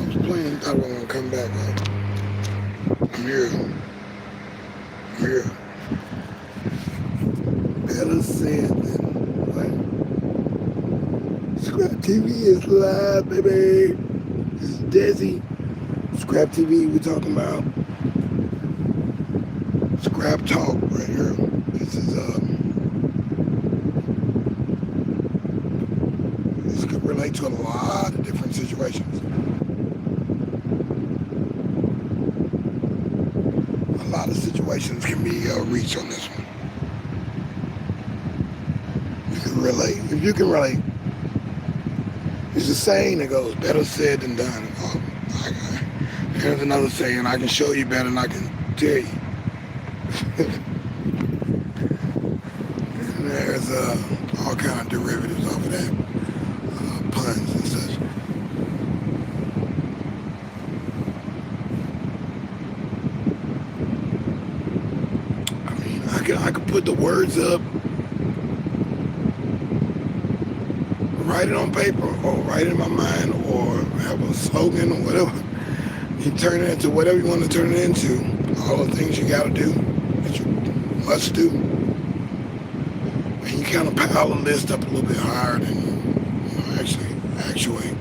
was playing, thought I was gonna come back. I'm here. I'm here. Better said than what? ScrAp TV is live, baby. This is deSz'e. ScrAp TV, we're talking about ScrAp talk right here. This could relate to a lot of different situations. A lot of situations can be reached on this one. You can relate. If you can relate, there's a saying that goes, better said than done. There's another saying, I can show you better than I can tell you. And there's all kind of derivatives off of that, puns and such. I mean, I could put the words up, write it on paper, or write it in my mind, or have a slogan or whatever. You turn it into whatever you want to turn it into. All the things you got to do, that you must do. And you kind of pile the list up a little bit higher than you actually actuate.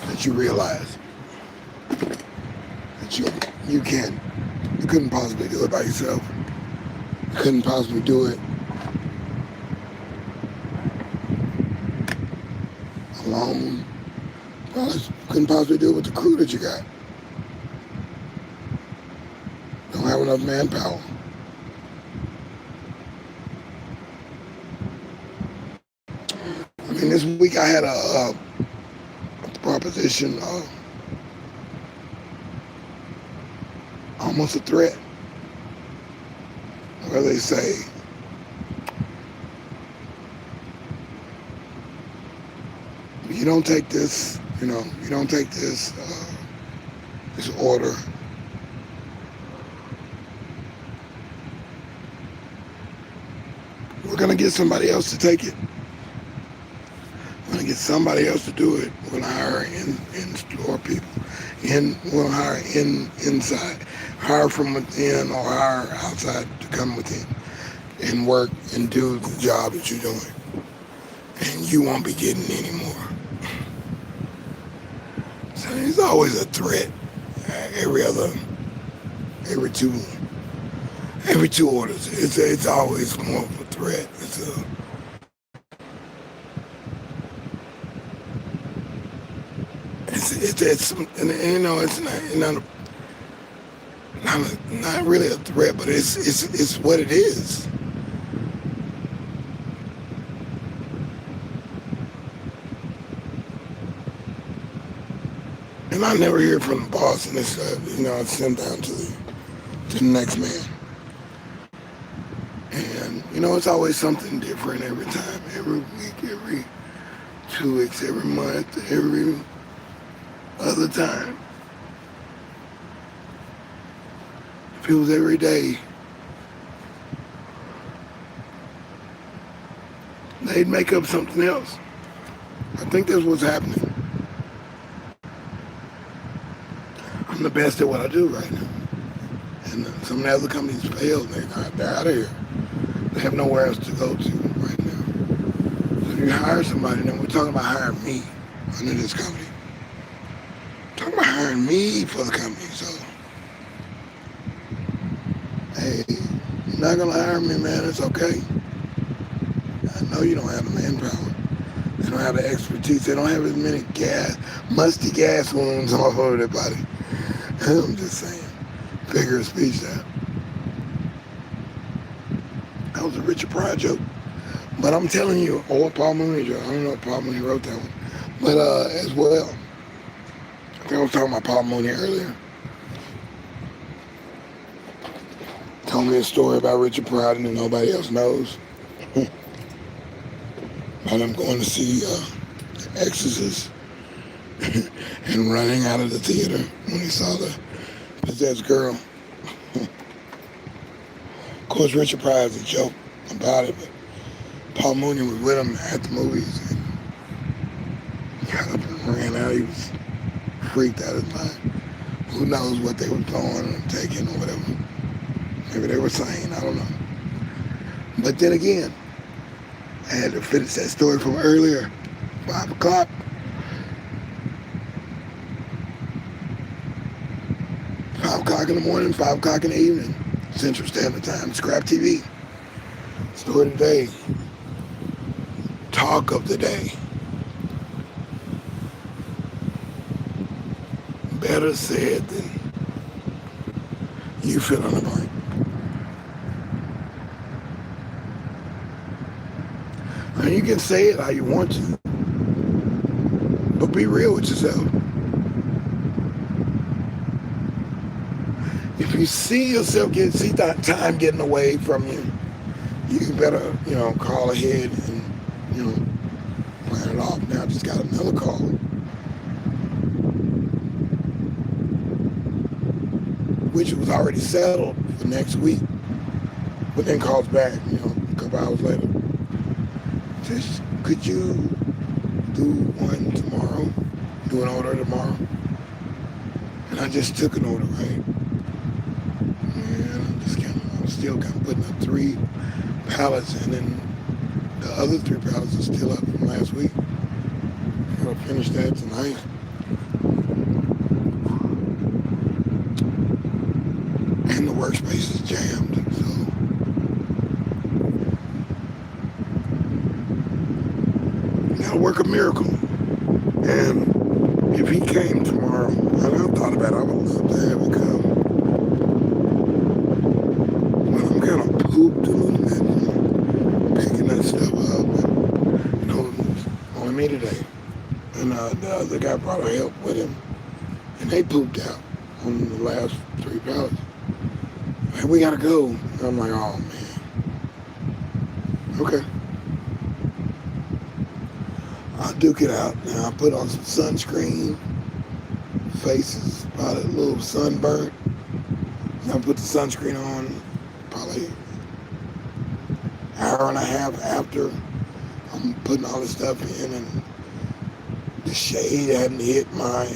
That you realize that you couldn't possibly do it by yourself. You couldn't possibly do it alone. Couldn't possibly do it with the crew that you got. Don't have enough manpower. I mean, this week I had a proposition, almost a threat, where they say, you don't take this, you don't take this order, we're going to get somebody else to take it. We're going to get somebody else to do it. We're going to hire in-store people. We're going to hire inside. Hire from within or hire outside to come within and work and do the job that you're doing. And you won't be getting any more. So there's always a threat. Every two orders. It's always more of a threat. It's not really a threat, but it's what it is. And I never hear from the boss, and it's it's sent down to the next man. And it's always something different every time, every week, every 2 weeks, every month, every other time. If it was every day, they'd make up something else. I think that's what's happening. I'm the best at what I do right now. And some of the other companies failed. They're out of here. They have nowhere else to go to right now. So if you hire somebody, then we're talking about hiring me under this company. Talking about hiring me for the company, so hey, you're not gonna hire me, man, it's okay. I know you don't have the manpower. They don't have the expertise. They don't have as many musty gas wounds all over their body. I'm just saying, figure of speech there. That was a Richard Pryor joke. But I'm telling you, or Paul Mooney joke. I don't know if Paul Mooney wrote that one. But as well, I think I was talking about Paul Mooney earlier. Told me a story about Richard Pryor that nobody else knows. About him going to see Exorcist and running out of the theater when he saw the possessed girl. Of course, Richard Pryor is a joke about it, but Paul Mooney was with him at the movies and got up and ran now he was freaked out of his mind. Who knows what they were throwing or taking or whatever. Maybe they were saying, I don't know. But then again, I had to finish that story from earlier, 5 o'clock. In the morning, 5 o'clock in the evening, Central Standard Time, ScrAp TV. Story today, talk of the day. Better said than you fill in the blank. Now you can say it how you want to, but be real with yourself. If you see yourself see that time getting away from you, you better, call ahead and, plan it off. Now I just got another call, which was already settled for next week, but then calls back, a couple hours later. Just, could you do one tomorrow? Do an order tomorrow? And I just took an order, right? I'm still kind of putting up 3 pallets, and then the other 3 pallets are still up from last week. I'll finish that tonight. And the workspace is jammed, so gotta work a miracle. And if he came tomorrow, and I thought about it, I would love to have him come. Kind of pooped a little bit, picking that stuff up. But, only me today. And the other guy brought her help with him, and they pooped out on the last 3 pallets. And we gotta go. And I'm like, oh man. Okay. I'll duke it out. Now I put on some sunscreen. Face is probably a little sunburnt. And I put the sunscreen on probably an hour and a half after I'm putting all this stuff in, and the shade hadn't hit my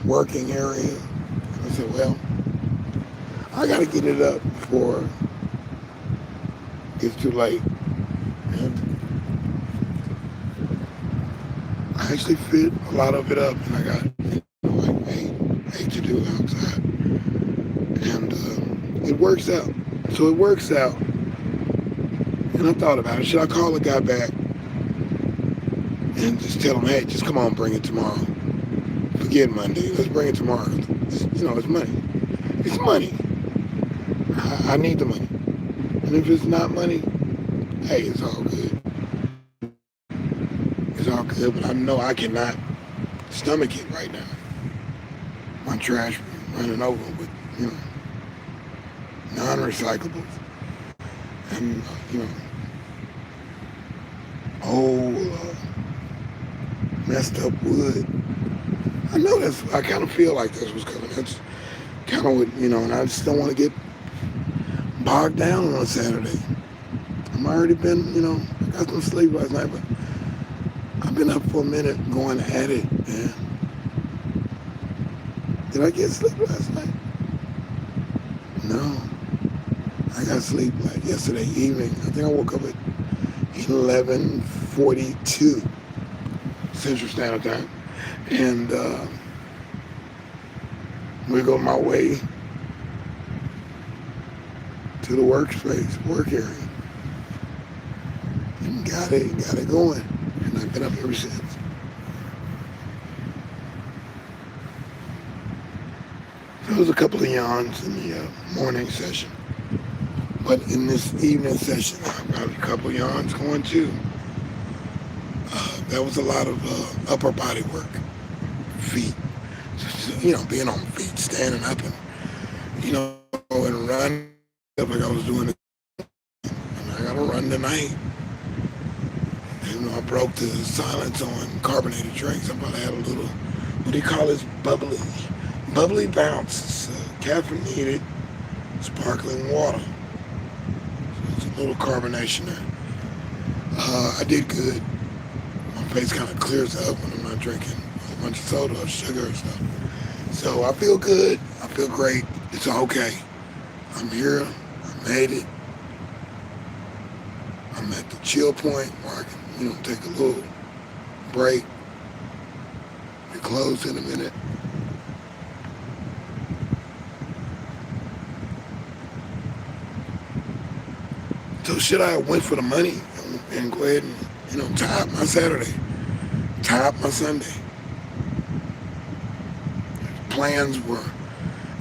working area. And I said, well, I gotta get it up before it gets too late. And I actually fit a lot of it up, and I got like 8 to do outside. And it works out. So it works out. And I thought about it. Should I call the guy back and just tell him, hey, just come on, bring it tomorrow. Forget Monday. Let's bring it tomorrow. It's money. It's money. I need the money. And if it's not money, hey, it's all good. It's all good, but I know I cannot stomach it right now. My trash running over with, non-recyclables. And, old, messed up wood. I know I kind of feel like this was coming. That's kind of what, and I just don't want to get bogged down on a Saturday. I've already been, I got some sleep last night, but I've been up for a minute going at it, man. Did I get sleep last night? No. I got sleep like yesterday evening. I think I woke up at 11:42 Central Standard Time. And we go my way to the work area. And got it going. And I've been up ever since. There was a couple of yawns in the morning session. But in this evening session, I've got a couple of yawns going too. That was a lot of upper body work. Feet. Being on feet, standing up and, and running up like I was doing it. And I got to run tonight. I broke the silence on carbonated drinks. I probably had a little, what do you call this, bubbly bounce. It's caffeinated sparkling water. So it's a little carbonation there. I did good. My face kind of clears up when I'm not drinking a bunch of soda or sugar or stuff. So I feel good. I feel great. It's okay. I'm here. I made it. I'm at the chill point where I can, take a little break. Be closed in a minute. So should I went for the money and go ahead and, tie up my Saturday, tie up my Sunday? Plans were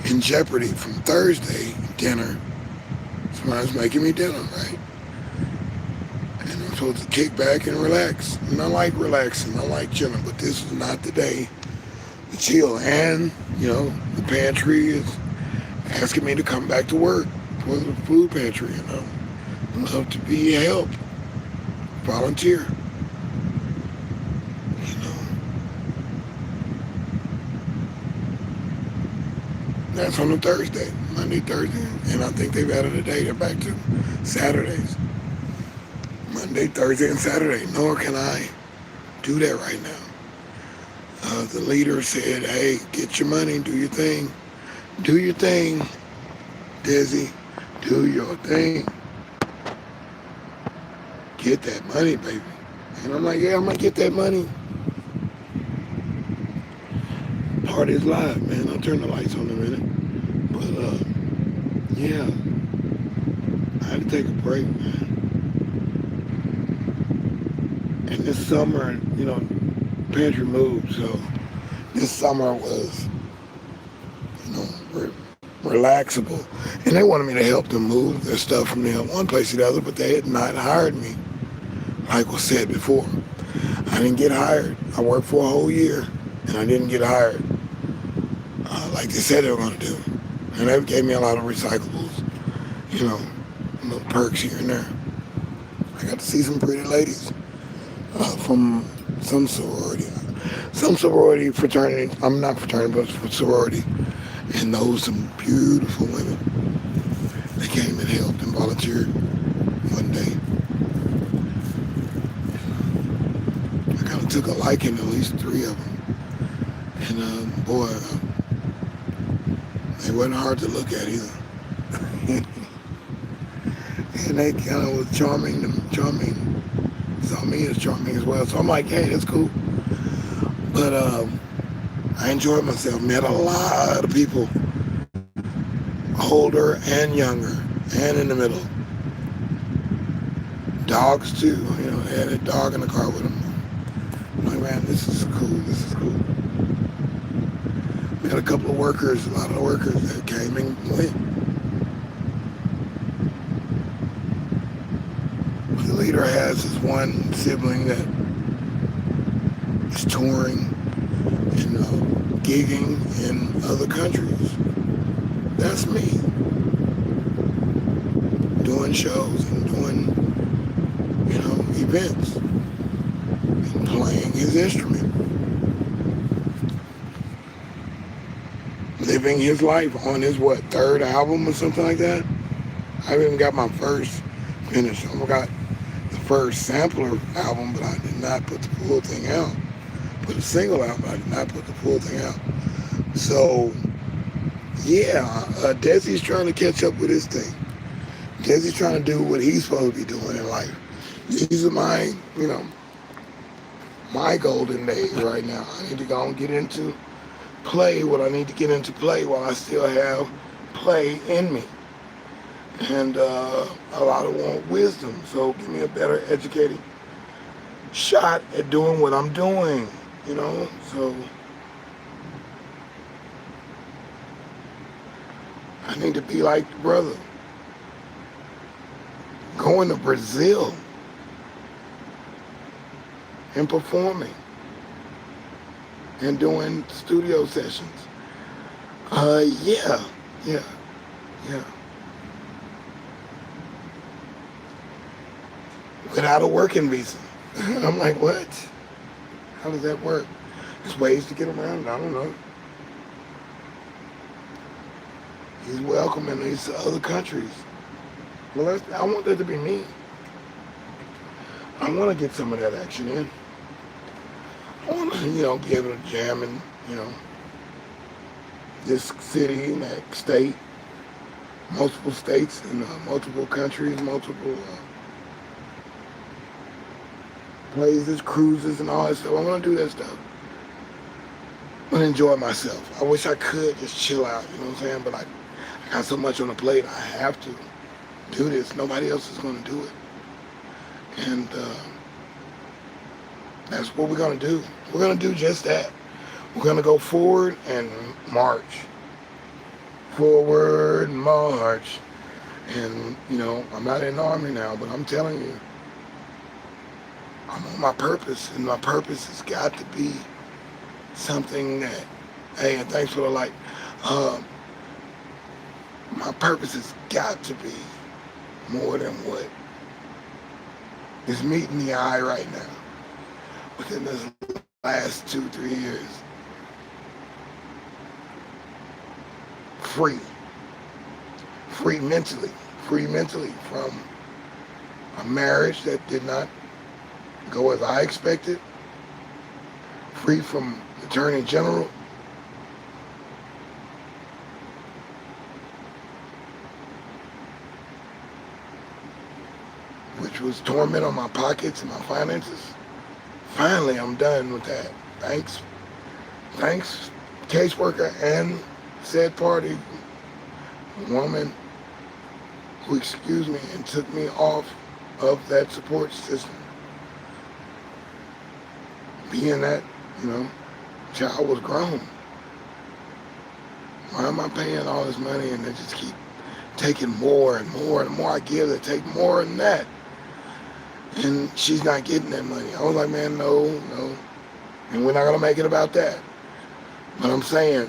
in jeopardy from Thursday dinner. Somebody's making me dinner, right? And I'm supposed to kick back and relax. And I like relaxing, I like chilling, but this is not the day to chill. And, the pantry is asking me to come back to work for the food pantry, Love to be help, volunteer, That's on a Thursday, Monday, Thursday, and I think they've added a day. They're back to Saturdays, Monday, Thursday, and Saturday. Nor can I do that right now. The leader said, "Hey, get your money, do your thing, deSz'e, do your thing." Get that money, baby. And I'm like, yeah, I'm going to get that money. Party's live, man. I'll turn the lights on in a minute. But, yeah. I had to take a break, man. And this summer, pantry moved. So this summer was, relaxable. And they wanted me to help them move their stuff from one place to the other, but they had not hired me. Like was said before, I didn't get hired. I worked for a whole year, and I didn't get hired like they said they were going to do. And they gave me a lot of recyclables, little perks here and there. I got to see some pretty ladies from some sorority, fraternity. I'm not fraternity, but sorority. And those some beautiful women. They came and helped and volunteered one day. Took a liking to at least 3 of them, and boy, they wasn't hard to look at either. And they kind of was charming, saw me as charming as well. So I'm like, hey, that's cool. But I enjoyed myself. Met a lot of people, older and younger, and in the middle. Dogs too. They had a dog in the car with them. I'm like, man, this is cool. We had a couple of workers, a lot of workers that came and went. The leader has his one sibling that is touring and gigging in other countries. That's me. Doing shows and doing, events. Playing his instrument, living his life on his 3rd album or something like that. I haven't even got my first finished. I got the first sampler album, but I did not put the full thing out. Put a single out, but I did not put the full thing out. So yeah, deSz'e's trying to catch up with his thing. deSz'e's trying to do what he's supposed to be doing in life. These are my, my golden days right now. I need to go and get into play what I need to get into play while I still have play in me. And a lot of want wisdom. So give me a better educated shot at doing what I'm doing, So I need to be like the brother. Going to Brazil and performing and doing studio sessions. Yeah. Without a working visa. I'm like, what? How does that work? There's ways to get around it. I don't know. He's welcome in these other countries. Well, I want that to be me. I want to get some of that action in. I want to, be able to jam in, this city and that state, multiple states and multiple countries, multiple places, cruises, and all that stuff. I want to do that stuff. I want to enjoy myself. I wish I could just chill out, you know what I'm saying? But I got so much on the plate, I have to do this. Nobody else is going to do it. And that's what we're going to do. We're going to do just that. We're going to go forward and march. Forward, march. And, I'm not in the army now, but I'm telling you, I'm on my purpose. And my purpose has got to be something that, hey, and thanks for the light. My purpose has got to be more than what is meeting the eye right now within this last 2-3 years. Free mentally from a marriage that did not go as I expected, free from the Attorney General, which was torment on my pockets and my finances. Finally, I'm done with that. Thanks, caseworker and said party woman who excused me and took me off of that support system. Being that, child was grown. Why am I paying all this money and they just keep taking more and more, and the more I give, they take more than that. And she's not getting that money. I was like, man, no. And we're not going to make it about that. But I'm saying,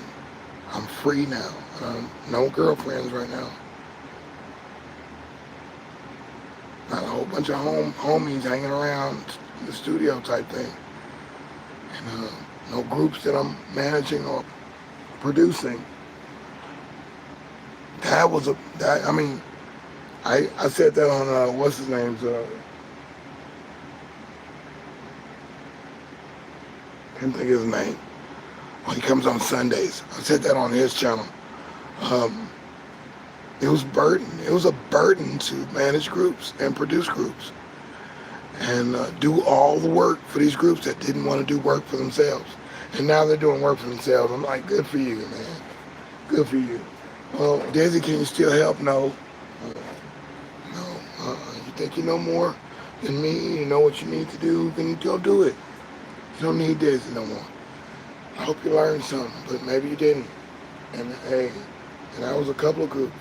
I'm free now. No girlfriends right now. Not a whole bunch of homies hanging around the studio type thing. And no groups that I'm managing or producing. I said that on, what's his name's, can't think of his name. Well, he comes on Sundays. I said that on his channel. It was a burden to manage groups and produce groups and do all the work for these groups that didn't want to do work for themselves. And now they're doing work for themselves. I'm like, good for you, man. Good for you. Well, DeSz'e, can you still help? No. No. You think you know more than me? You know what you need to do? Then you go do it. You don't need DeSz'e no more. I hope you learned something, but maybe you didn't. And hey, and that was a couple of groups.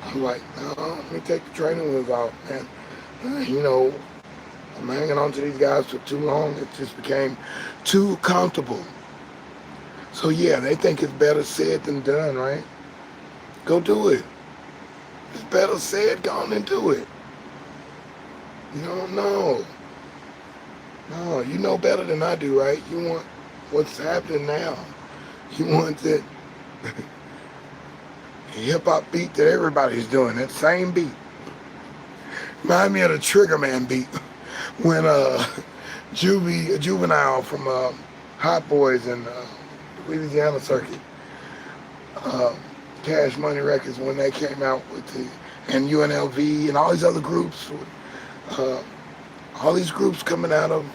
I was like, no, let me take the training wheels off, man. I'm hanging on to these guys for too long. It just became too comfortable. So yeah, they think it's better said than done, right? Go do it. It's better said, go on and do it. No, you know better than I do, right? You want what's happening now. You want that hip-hop beat that everybody's doing, that same beat. Remind me of the Trigger Man beat when Juvenile from Hot Boys and Louisiana Circuit, Cash Money Records, when they came out with and UNLV and all these other groups, all these groups coming out of,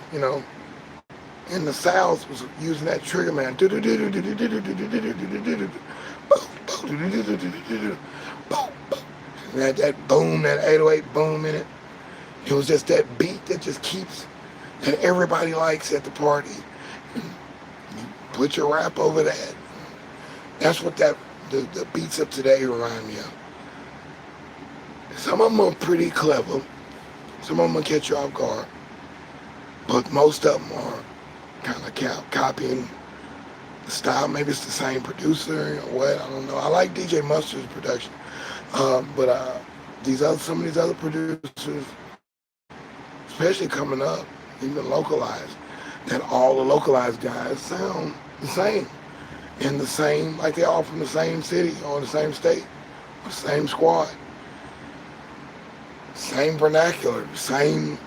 in the South was using that Trigger Man. And that boom, that 808 boom in it. It was just that beat that just keeps, that everybody likes at the party. You put your rap over that. That's what the beats of today remind me of. Some of them are pretty clever. Some of them will catch you off guard. But most of them are kind of copying the style. Maybe it's the same producer or what, I don't know. I like DJ Mustard's production. But some of these other producers, especially coming up, even localized, that all the localized guys sound the same. And the same, like they're all from the same city or the same state, or the same squad. Same vernacular, same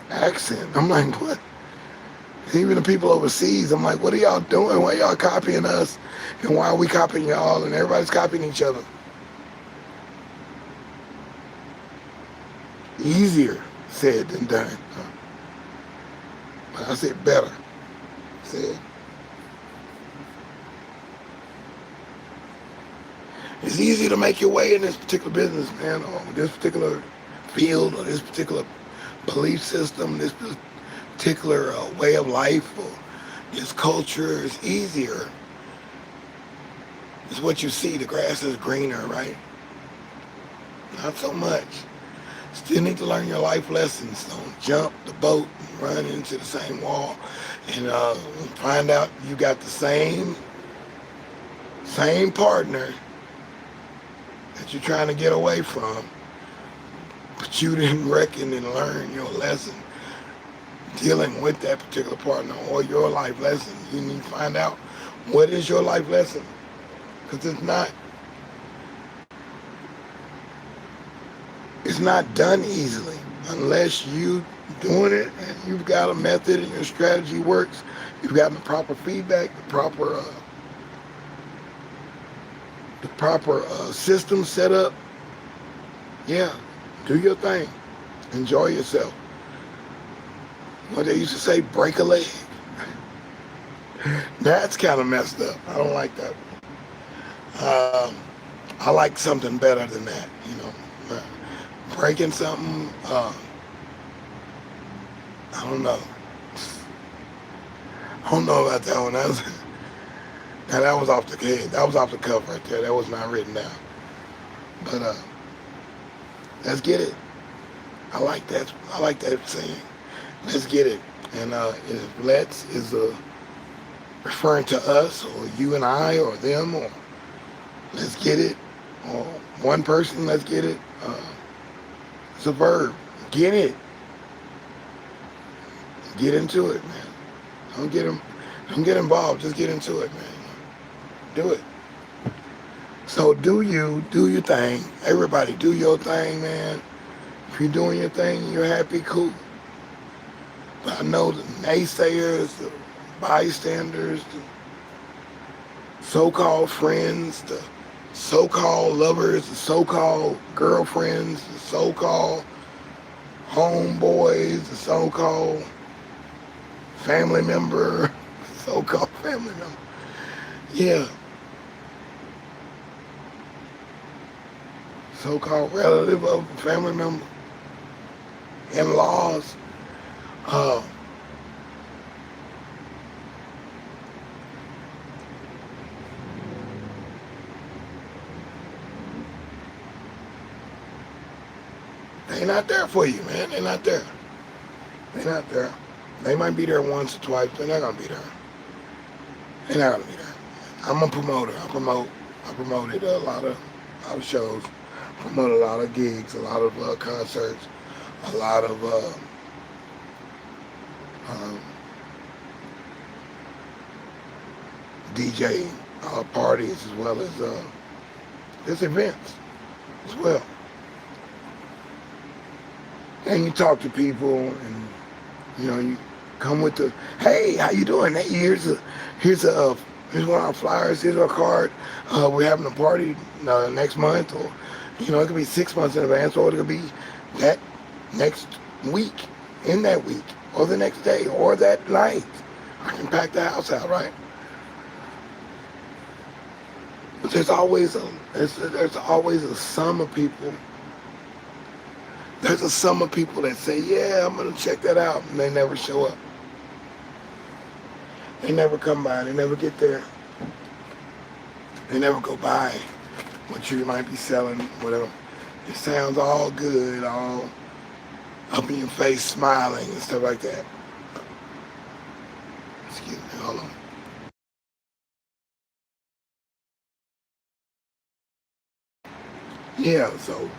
accent. I'm like, what? Even the people overseas, I'm like, what are y'all doing? Why y'all copying us? And why are we copying y'all? And everybody's copying each other. Easier said than done. But I said better said. It's easy to make your way in this particular business, man, or this particular field, or this particular belief system, this particular way of life, or this culture. Is easier. It's what you see. The grass is greener, right? Not so much. Still need to learn your life lessons. Don't jump the boat and run into the same wall, and find out you got the same partner that you're trying to get away from, but you didn't reckon and learn your lesson dealing with that particular partner or your life lesson. You need to find out what is your life lesson, because it's not done easily unless you doing it and you've got a method and your strategy works. You've got the proper feedback, the proper system set up. Yeah, do your thing. Enjoy yourself. What they used to say, break a leg. That's kind of messed up. I don't like that. I like something better than that, breaking something, I don't know. I don't know about that one. That was off the head. That was off the cuff right there. That was not written down. But let's get it. I like that. I like that saying. Let's get it. And let's is referring to us or you and I or them, or let's get it, or one person. Let's get it. It's a verb. Get it. Get into it, man. Don't get involved. Just get into it, man. Do it. So do your thing. Everybody do your thing, man. If you're doing your thing, you're happy, cool. But I know the naysayers, the bystanders, the so-called friends, the so-called lovers, the so-called girlfriends, the so-called homeboys, the so-called family member, so-called family member. Yeah. So-called relative of a family member, in-laws. They're not there for you, man. They're not there. They're not there. They might be there once or twice, but they're not gonna be there. They're not gonna be there. I'm a promoter. I promoted a lot of shows, promoted a lot of gigs, a lot of concerts, a lot of DJ parties, as well as just events as well. And you talk to people, and you come with the, hey, how you doing? Hey, here's one of our flyers. Here's our card. We're having a party next month, or it could be 6 months in advance, or it could be that next week, in that week, or the next day, or that night. I can pack the house out, right? But there's always a sum of people. There's a sum of people that say, yeah, I'm going to check that out, and they never show up. They never come by. They never get there. They never go by what you might be selling, whatever. It sounds all good, all up in your face, smiling and stuff like that. Excuse me, hold on. Yeah, so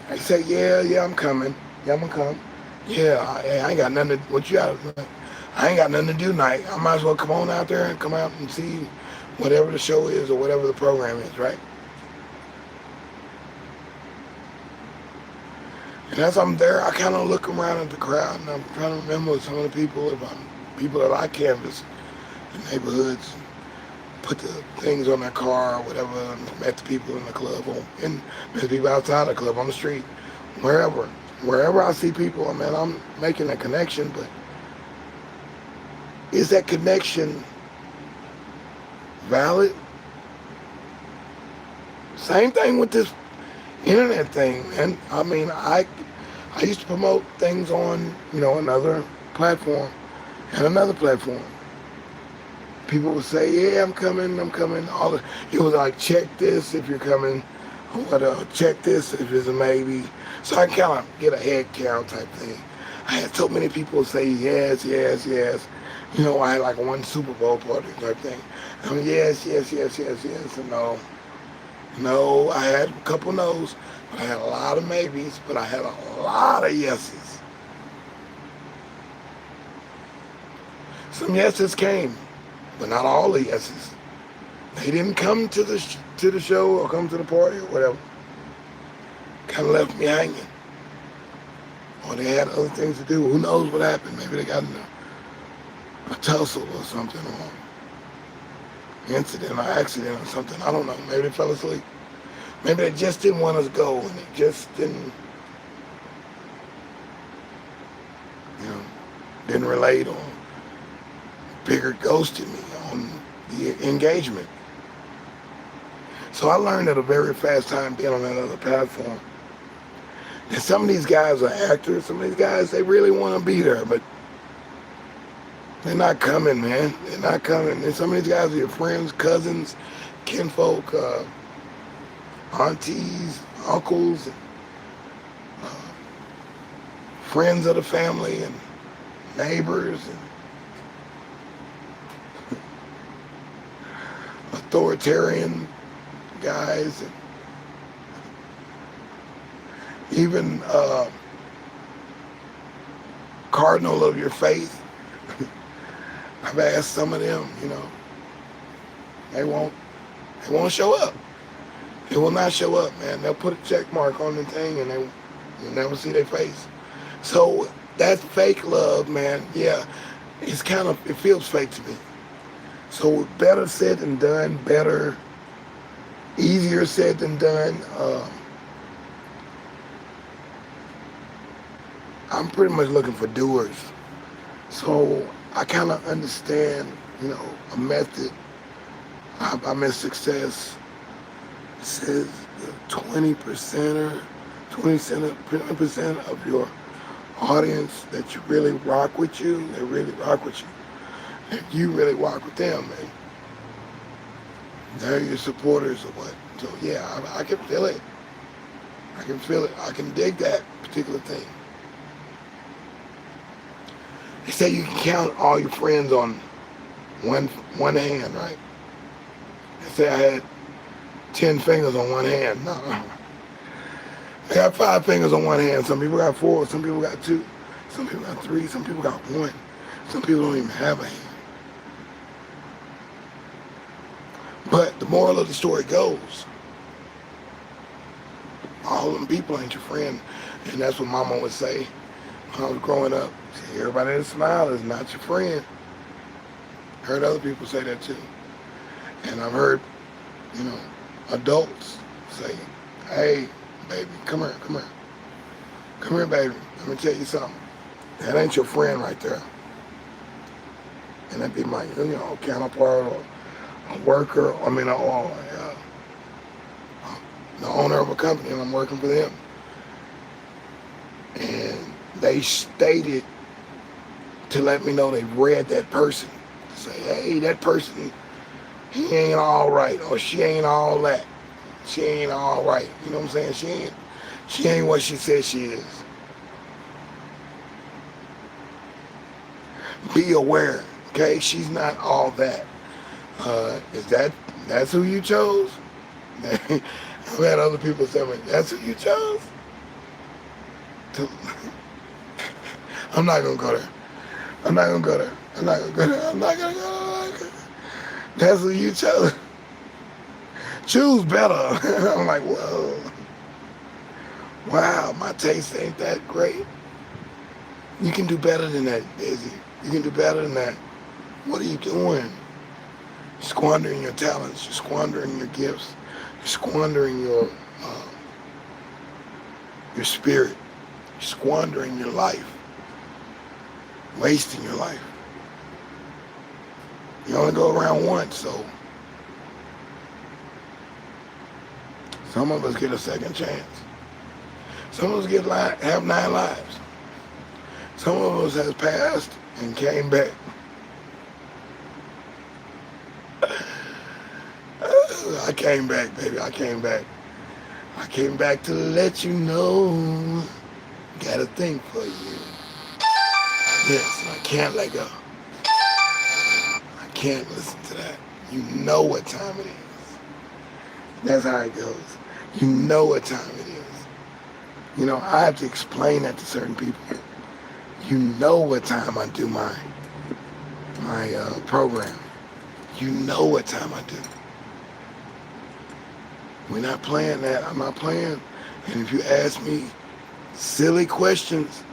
I say, yeah, I'm coming. Yeah, I'm gonna come. Yeah, I ain't got nothing I ain't got nothing to do tonight. I might as well come on out there and come out and see whatever the show is or whatever the program is, right? And as I'm there, I kind of look around at the crowd, and I'm trying to remember some of the people, people that I canvassed in neighborhoods, put the things on their car or whatever, and met the people in the club, and met the people outside the club, on the street, wherever. Wherever I see people, man, I'm making a connection, but is that connection valid? Same thing with this internet thing, man. I mean, I used to promote things on, another platform and another platform. People would say, yeah, I'm coming. It was like, check this if you're coming, or check this if it's a maybe. So I kind of get a head count type thing. I had so many people say yes, yes, yes. I had like one Super Bowl party type thing. Yes, yes, yes, yes, yes, and no. No, I had a couple no's, but I had a lot of maybes, but I had a lot of yeses. Some yeses came, but not all the yeses. They didn't come to the show or come to the party or whatever. Kind of left me hanging. Or they had other things to do. Who knows what happened? Maybe they got in a tussle or something, or incident or accident or something. I don't know. Maybe they fell asleep. Maybe they just didn't want us to go, and they just didn't relate, or bigger ghosted me on the engagement. So I learned at a very fast time being on that other platform that some of these guys are actors. Some of these guys, they really want to be there, but they're not coming, man. They're not coming. And some of these guys are your friends, cousins, kinfolk, aunties, uncles, friends of the family, and neighbors, and authoritarian guys, and even cardinal of your faith. I've asked some of them, they won't show up. They will not show up, man. They'll put a check mark on the thing, and you'll never see their face. So that fake love, man, yeah, it feels fake to me. So better said than done, easier said than done. I'm pretty much looking for doers. So I kind of understand, a method. I'm in success. It says 20% of your audience that you really rock with you, they really rock with you. And you really rock with them, man. They're your supporters or what. So yeah, I can feel it. I can feel it. I can dig that particular thing. They say you can count all your friends on one hand, right? They say I had 10 fingers on one hand. No. I got 5 fingers on one hand. Some people got 4, some people got 2, some people got 3, some people got 1. Some people don't even have a hand. But the moral of the story goes, all them people ain't your friend. And that's what Mama would say when I was growing up. See, everybody that smiles is not your friend. Heard other people say that too. And I've heard, adults say, hey, baby, come here. Come here, baby. Let me tell you something. That ain't your friend right there. And that'd be my, counterpart or a worker, or the owner of a company, and I'm working for them. And they stated to let me know they've read that person. Say, hey, that person, he ain't all right, or she ain't all that. She ain't all right. You know what I'm saying? She ain't what she says she is. Be aware, okay? She's not all that. That's who you chose? I've had other people say, that's who you chose? I'm not gonna go there. I'm not gonna go there. That's who you chose. Choose better. I'm like, whoa. Wow, my taste ain't that great. You can do better than that, deSz'e. You can do better than that. What are you doing? Squandering your talents. You're squandering your gifts. You're squandering your spirit. You're squandering your life. Wasting your life. You only go around once, so some of us get a second chance. Some of us have 9 lives. Some of us has passed and came back. I came back, baby. I came back. I came back to let you know. Got a thing for you. Yes, and I can't let go. I can't listen to that. You know what time it is. That's how it goes. You know what time it is. You know, I have to explain that to certain people. You know what time I do my program. You know what time I do. We're not playing that. I'm not playing. And if you ask me silly questions,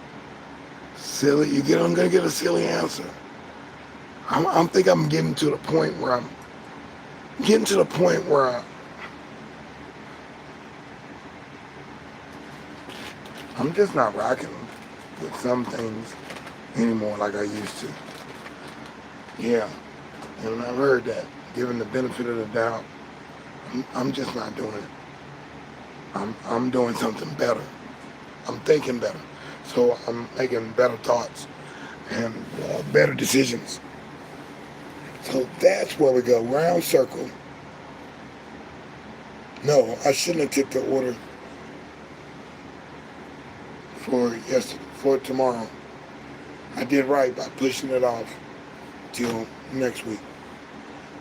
I'm gonna get a silly answer. I'm think I'm getting to the point where I'm just not rocking with some things anymore like I used to. Yeah, and I've heard that. Given the benefit of the doubt, I'm just not doing it. I'm doing something better. I'm thinking better. So I'm making better thoughts and better decisions. So that's where we go. Round circle. No, I shouldn't have took the order for tomorrow. I did right by pushing it off till next week,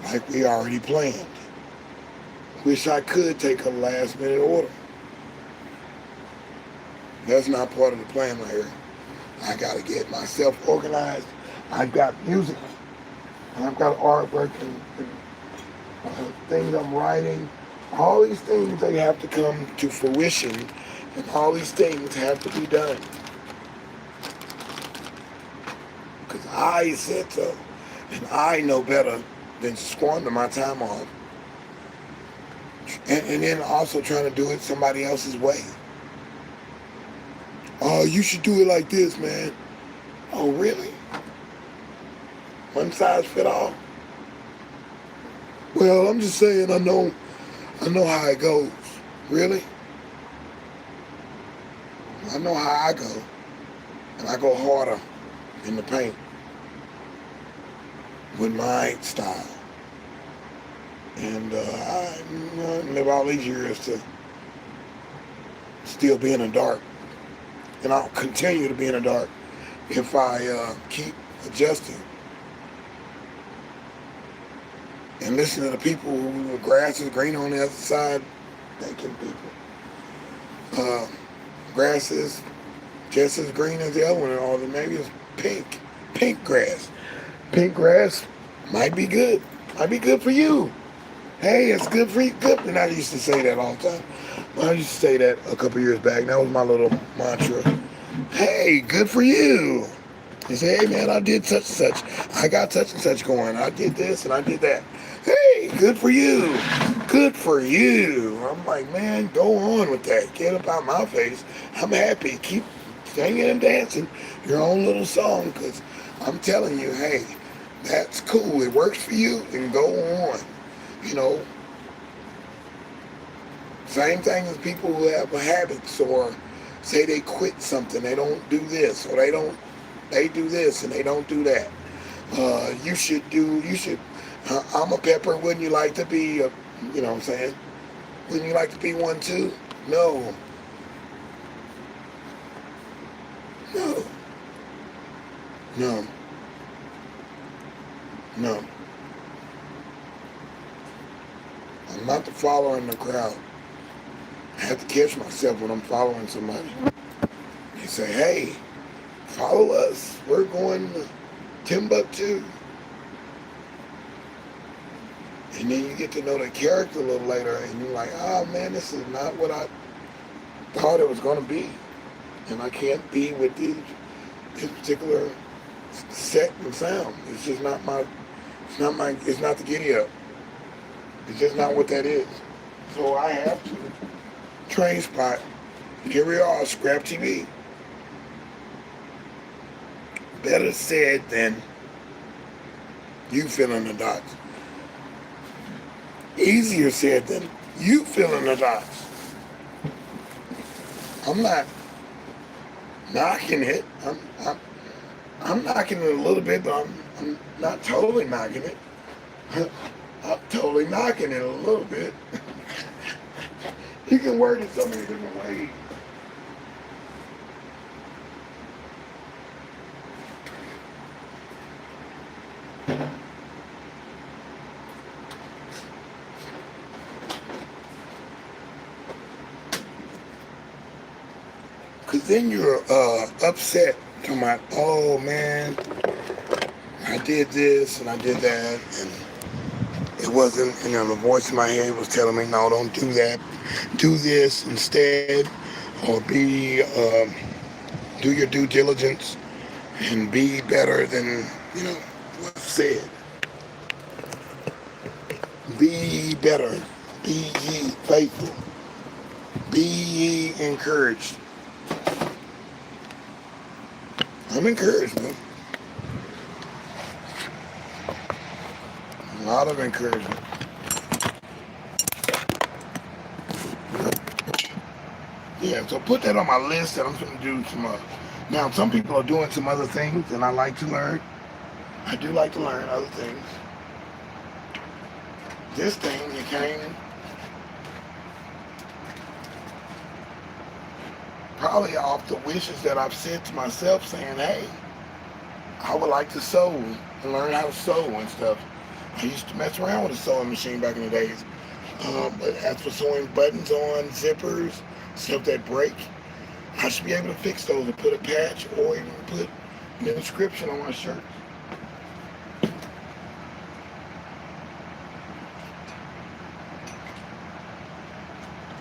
like we already planned. Wish I could take a last minute order. That's not part of the plan right here. I gotta get myself organized. I've got music, and I've got artwork and things I'm writing. All these things, they have to come to fruition, and all these things have to be done. Because I said so, and I know better than to squander my time off. And then also trying to do it somebody else's way. Oh, you should do it like this, man. Oh, really? One size fit all? Well, I'm just saying, I know how it goes. Really? I know how I go. And I go harder in the paint with my style. And I live all these years to still be in the dark. And I'll continue to be in the dark if I keep adjusting. And listen to the people who the grass is green on the other side, thanking people. Grass is just as green as the other one, or maybe it's pink. Pink grass. Pink grass might be good. Might be good for you. Hey, it's good for you. Good. And I used to say that all the time. I used to say that a couple years back. That was my little mantra. Hey, good for you. You say, hey man, I did such and such. I got such and such going. I did this and I did that. Hey, good for you. Good for you. I'm like, man, go on with that. Get up out my face. I'm happy. Keep singing and dancing your own little song, because I'm telling you, hey, that's cool. It works for you, and go on. You know, same thing as people who have habits or say they quit something. They don't do this, or they do this and they don't do that. I'm a pepper. Wouldn't you like to be you know what I'm saying? Wouldn't you like to be one too? No. No. No. No. I'm not the follower in the crowd. I have to catch myself when I'm following somebody. They say, hey, follow us. We're going to Timbuktu. And then you get to know the character a little later, and you're like, oh man, this is not what I thought it was going to be. And I can't be with this particular set and sound. It's just not my, it's not the giddy up. It's just not what that is. So I have to train spot. Here we are, ScrAp TV. Better said than you filling the dots. Easier said than you filling the dots. I'm not knocking it. I'm knocking it a little bit, but I'm not totally knocking it. I'm totally knocking it a little bit. You can word it so many different ways. Because then you're upset, talking about, oh man, I did this and I did that, and it wasn't, the voice in my head was telling me, no, don't do that, do this instead, or do your due diligence and be better than, what's said. Be better, be ye faithful, be ye encouraged. I'm encouraged, man. A lot of encouragement. Yeah, so put that on my list that I'm going to do some. Now, some people are doing some other things, and I like to learn. I do like to learn other things. This thing, it came probably off the wishes that I've said to myself, saying, hey, I would like to sew and learn how to sew and stuff. I used to mess around with a sewing machine back in the days. But as for sewing buttons on, zippers, stuff that break, I should be able to fix those and put a patch or even put an inscription on my shirt.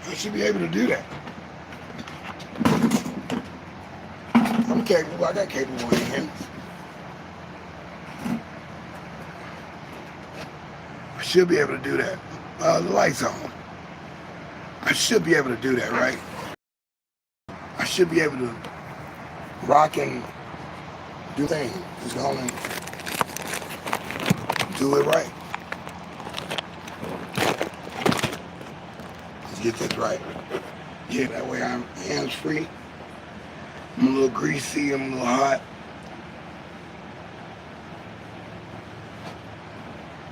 I should be able to do that. I'm capable. I got capable hands. I should be able to do that. The light's on. I should be able to do that, right? I should be able to rock and do things. Just go and do it right. Let's get this right. Yeah, that way I'm hands free. I'm a little greasy, I'm a little hot.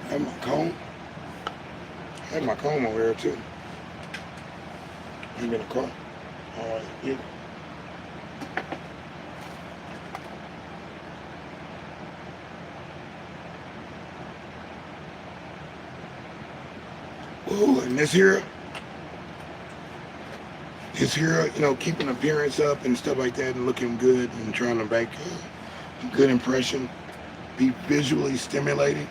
I have my comb. I have my comb over here too. I'm in the car. Alright, yeah. Ooh, and this here, keeping appearance up and stuff like that and looking good and trying to make a good impression, be visually stimulating.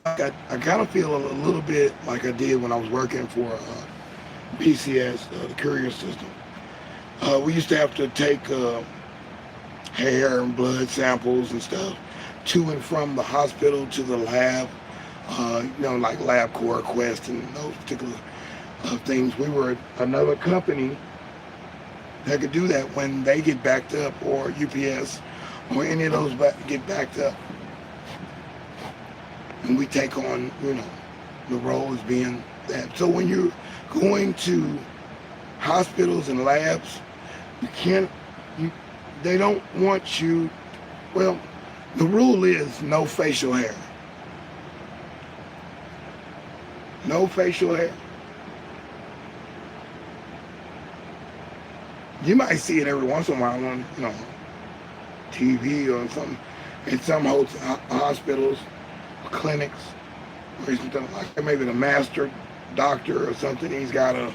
I kind of feel a little bit like I did when I was working for PCS, the courier system. We used to have to take hair and blood samples and stuff to and from the hospital to the lab, like LabCorp, Quest, and those particular things. We were another company that could do that when they get backed up, or UPS, or any of those get backed up. And we take on, the role as being that. So when you're going to hospitals and labs, they don't want you, well, the rule is no facial hair. No facial hair. You might see it every once in a while on, TV or something. In some hospitals, clinics, or something like maybe the master doctor or something. He's got a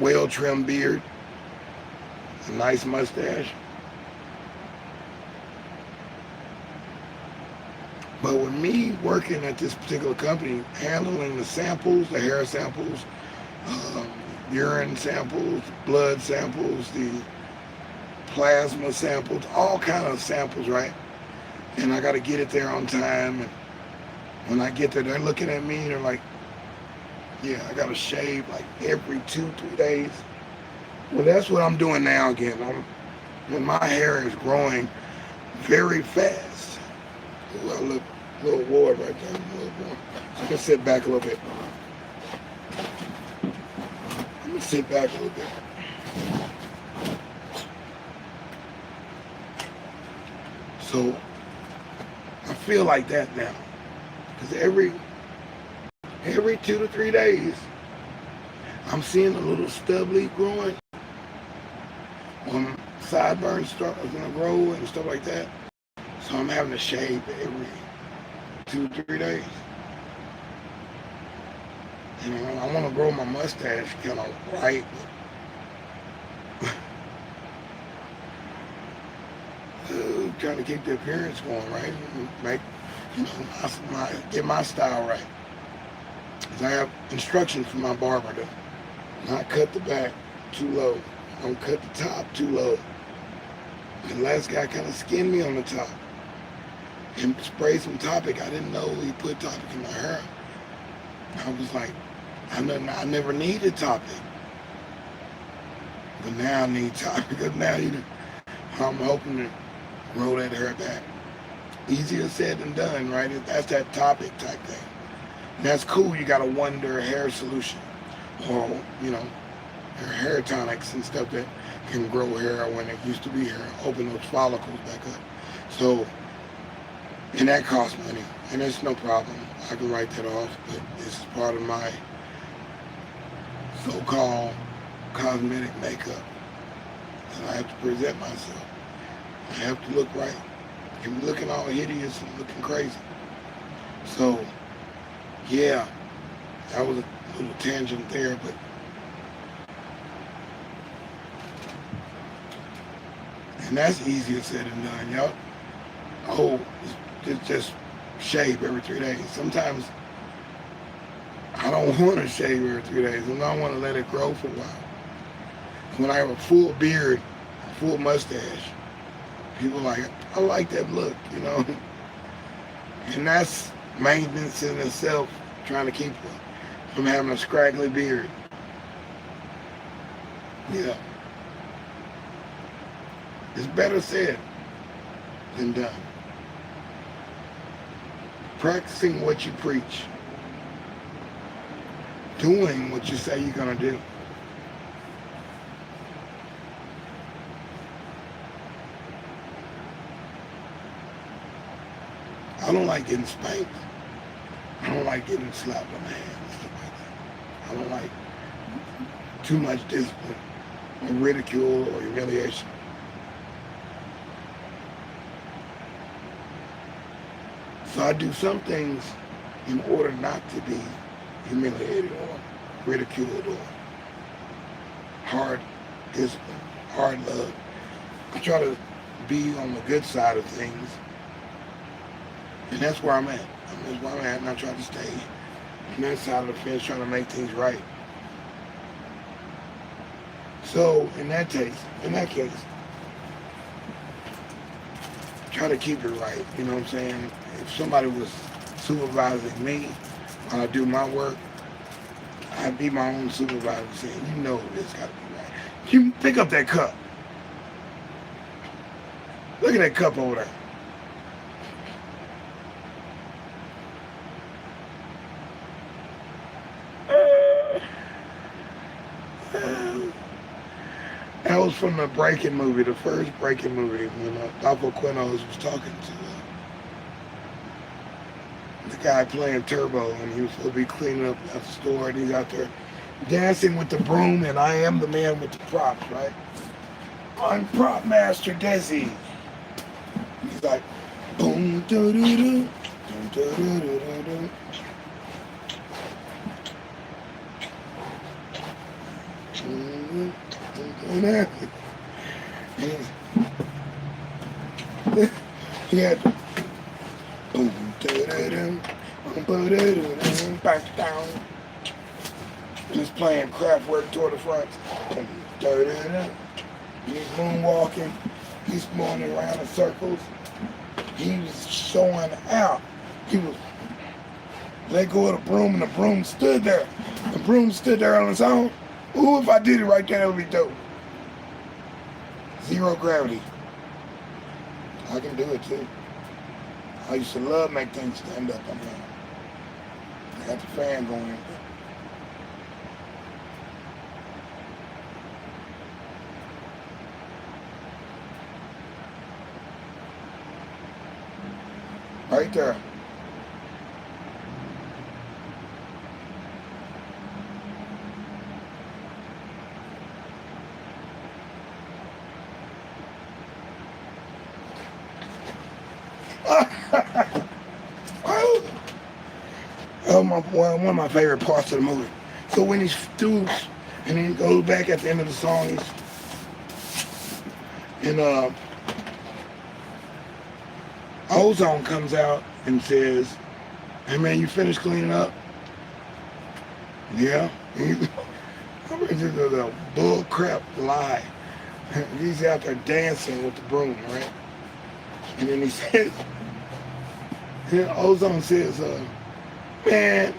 well-trimmed beard, a nice mustache. But with me working at this particular company, handling the samples, the hair samples, um, urine samples, blood samples, the plasma samples, all kind of samples, right? And I got to get it there on time. And when I get there, they're looking at me and they're like, yeah, I got to shave like every 2-3 days. Well, that's what I'm doing now again. When my hair is growing very fast. Ooh, I look a little ward right there. A little warm. So I'm going to sit back a little bit. I'm going to sit back a little bit. So I feel like that now. Because every 2 to 3 days, I'm seeing a little stub leaf growing. Sideburns start going to grow and stuff like that. So I'm having to shave every 2-3 days. You know, I want to grow my mustache kind of right. Trying to keep the appearance going right, and make, you know, get my style right. Cause I have instructions from my barber to not cut the back too low, don't cut the top too low. The last guy kind of skinned me on the top and sprayed some Topic. I didn't know he put Topic in my hair. I was like, I never needed Topic, but now I need Topic. Because now I'm hoping to grow that hair back. Easier said than done, right? That's that Topic type thing. And that's cool. You got a Wonder hair solution, or you know, hair tonics and stuff that can grow hair when it used to be hair, open those follicles back up. So, and that costs money, and it's no problem. I can write that off, but this is part of my so-called cosmetic makeup, and I have to present myself. I have to look right. I can be looking all hideous and looking crazy. So, yeah, that was a little tangent there, but and that's easier said than done, y'all. Oh, just shave every 3 days. Sometimes I don't want to shave every 3 days, and I want to let it grow for a while. When I have a full beard, full mustache, people are like, I like that look, you know. And that's maintenance in itself, trying to keep from having a scraggly beard. Yeah. It's better said than done. Practicing what you preach. Doing what you say you're going to do. I don't like getting spanked. I don't like getting slapped on the hand and stuff like that. I don't like too much discipline or ridicule or humiliation. So I do some things in order not to be humiliated or ridiculed or hard discipline, hard love. I try to be on the good side of things, and that's where I'm at. That's where I'm at, and I try to stay on that side of the fence, trying to make things right. So in that case, try to keep it right. You know what I'm saying? If somebody was supervising me while I do my work, I'd be my own supervisor saying, you know this got to be right. You pick up that cup. Look at that cup over there. That was from the Breaking movie, the first Breaking movie, when Alpha Quinos was talking to the guy playing Turbo, and he was supposed to be cleaning up at the store, and he's out there dancing with the broom, and I am the man with the props, right? I'm prop master deSz'e. He's like, boom, doo doo doo, boom, doo doo doo doo doo. He had boom, Da-da-dum, ba-da-dum, back down. And it's playing Kraftwerk toward the front. Da-da-dum. He's moonwalking. He's going around in circles. He was showing out. He was let go of the broom, and the broom stood there. The broom stood there on its own. Ooh, if I did it right there, it would be dope. Zero gravity. I can do it too. I used to love make things stand up on there. I got the fan going. Right there. One of my favorite parts of the movie. So when he stoops and then goes back at the end of the song, and Ozone comes out and says, "Hey man, you finished cleaning up?" Yeah. This is a bull crap lie. He's out there dancing with the broom, right? And then he says, Ozone says, "Man,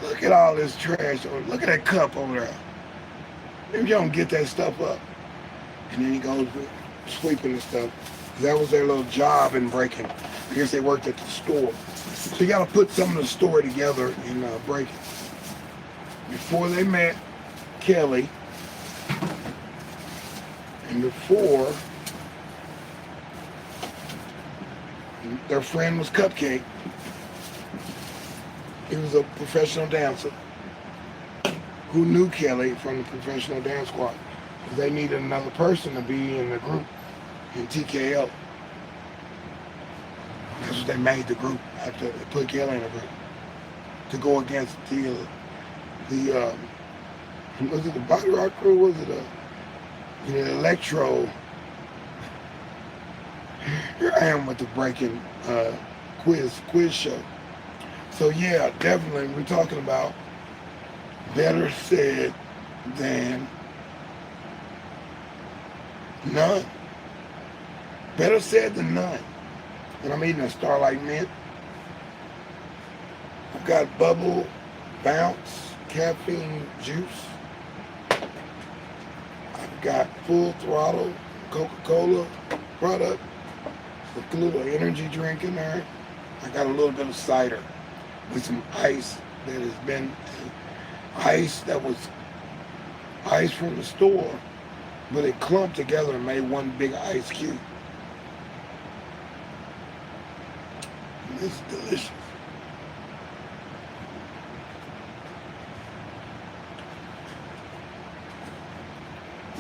look at all this trash. Look at that cup over there. Maybe you don't get that stuff up." And then he goes sweeping the stuff. That was their little job in breaking. I guess they worked at the store. So you got to put some of the store together in breaking. Before they met Kelly, and before their friend was Cupcake, he was a professional dancer who knew Kelly from the professional dance squad. They needed another person to be in the group in TKO. That's what they made the group after they put Kelly in the group to go against the was it the Body Rock crew? Was it the Electro? Here I am with the breaking quiz show. So yeah, definitely we're talking about better said than none. Better said than none. And I'm eating a Starlight Mint. I've got Bubble Bounce caffeine juice. I've got Full Throttle Coca-Cola product with a little energy drink in there. I got a little bit of cider with some ice that has been ice that was ice from the store, but it clumped together and made one big ice cube. And it's delicious.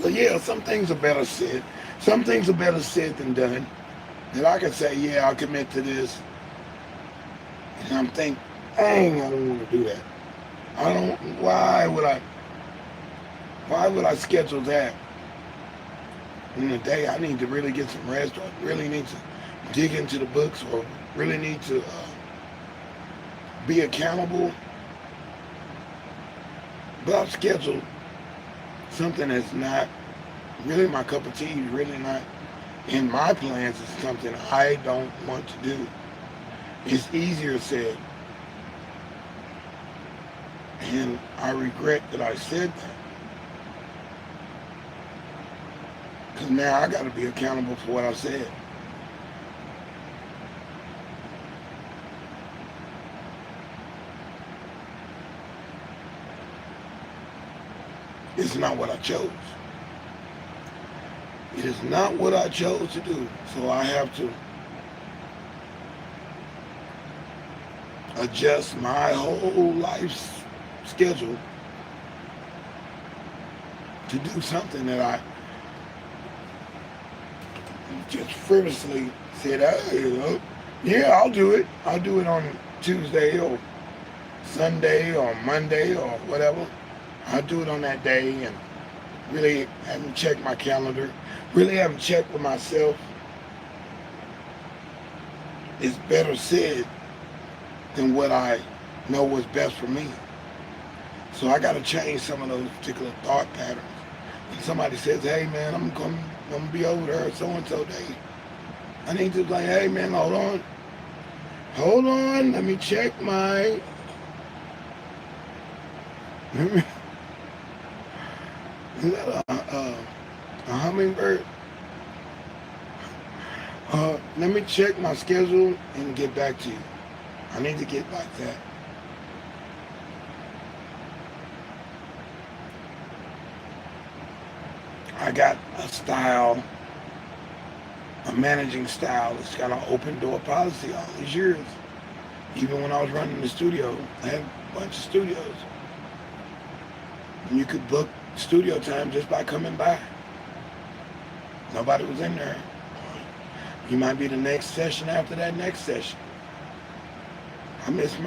So yeah, some things are better said. Some things are better said than done. That I can say, yeah, I'll commit to this. And I'm thinking, dang, I don't want to do that. Why would I schedule that in the day? I need to really get some rest, or really need to dig into the books, or really need to be accountable. But I've scheduled something that's not really my cup of tea, really not in my plans. It's something I don't want to do. It's easier said. And I regret that I said that. Because now I got to be accountable for what I said. It's not what I chose. It is not what I chose to do. So I have to adjust my whole life's schedule to do something that I just frivolously said, hey, yeah, I'll do it. I'll do it on Tuesday or Sunday or Monday or whatever. I'll do it on that day, and really haven't checked my calendar, really haven't checked with myself is better said than what I know was best for me. So I got to change some of those particular thought patterns. When somebody says, hey man, I'm gonna be over there so-and-so day, I need to be like, hey man, hold on, let me check my, is that a hummingbird? Let me check my schedule and get back to you. I need to get like that. I got a style, a managing style that's got an open door policy all these years. Even when I was running the studio, I had a bunch of studios. And you could book studio time just by coming by. Nobody was in there. You might be the next session after that next session. I missed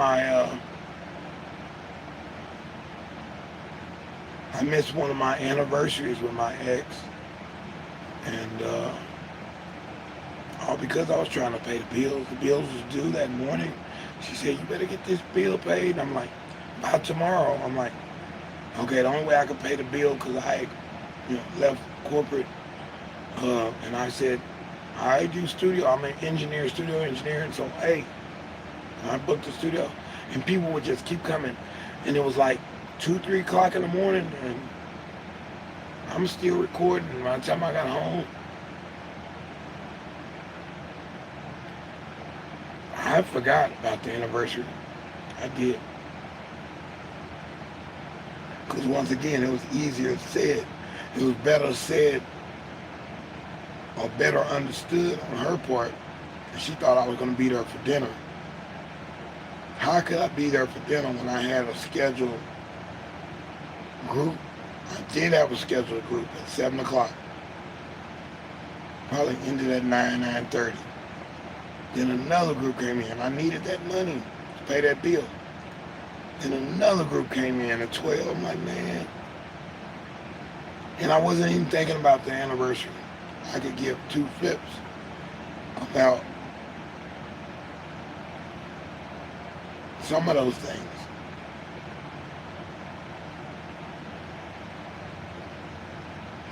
one of my anniversaries with my ex, and all because I was trying to pay the bills. The bills was due that morning. She said, you better get this bill paid. And I'm like, by tomorrow. I'm like, okay, the only way I could pay the bill, because I left corporate, and I said, I do studio. I'm an engineer, studio engineer, and so, hey, I booked the studio, and people would just keep coming, and it was like 2, 3 o'clock in the morning, and I'm still recording. By the time I got home, I forgot about the anniversary. I did. Because once again, it was easier said. It was better said or better understood on her part. And she thought I was going to be there for dinner. How could I be there for dinner when I had a scheduled group? I did have a scheduled group at 7 o'clock. Probably ended at 9:30. Then another group came in. I needed that money to pay that bill. Then another group came in at 12. I'm like, man. And I wasn't even thinking about the anniversary. I could give 2 flips about some of those things.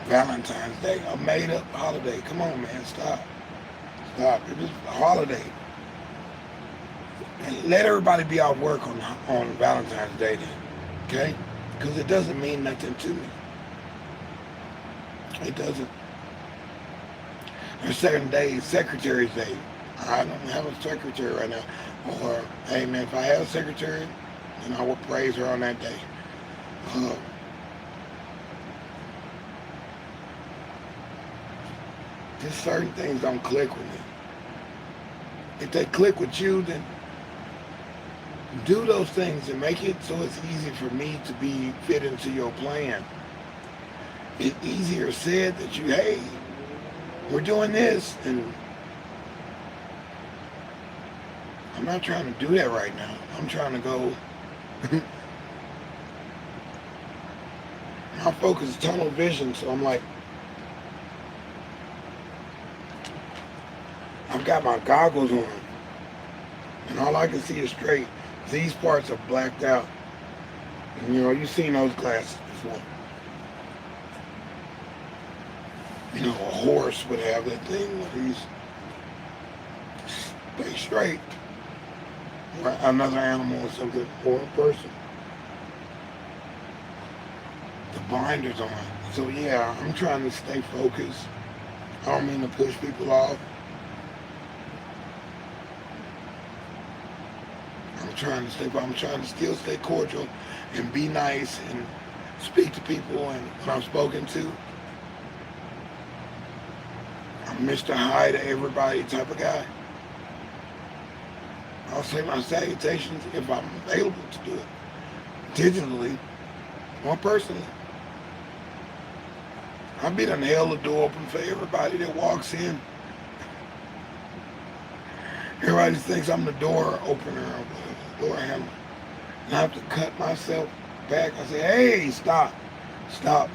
Valentine's Day, a made-up holiday. Come on, man, stop. Stop. It was a holiday. And let everybody be off work on Valentine's Day then, okay? Because it doesn't mean nothing to me. It doesn't. There's certain days, Secretary's Day. I don't have a secretary right now. Or, hey man, if I had a secretary, then I would praise her on that day. Just certain things don't click with me. If they click with you, then do those things and make it so it's easy for me to be fit into your plan. It's easier said that you, hey, we're doing this, and I'm not trying to do that right now. I'm trying to go. My focus is tunnel vision, so I'm like, I've got my goggles on, and all I can see is straight. These parts are blacked out. And, you've seen those glasses before. A horse would have that thing where he's stay straight. Or another animal or something, or a person. The blinders on. So yeah, I'm trying to stay focused. I don't mean to push people off. I'm trying to still stay cordial and be nice and speak to people and when I'm spoken to. I'm Mr. Hi to everybody type of guy. I'll say my salutations if I'm available to do it. Digitally or personally. I'll be done held the door open for everybody that walks in. Everybody thinks I'm the door opener or the door handler. And I have to cut myself back. I say, hey, stop,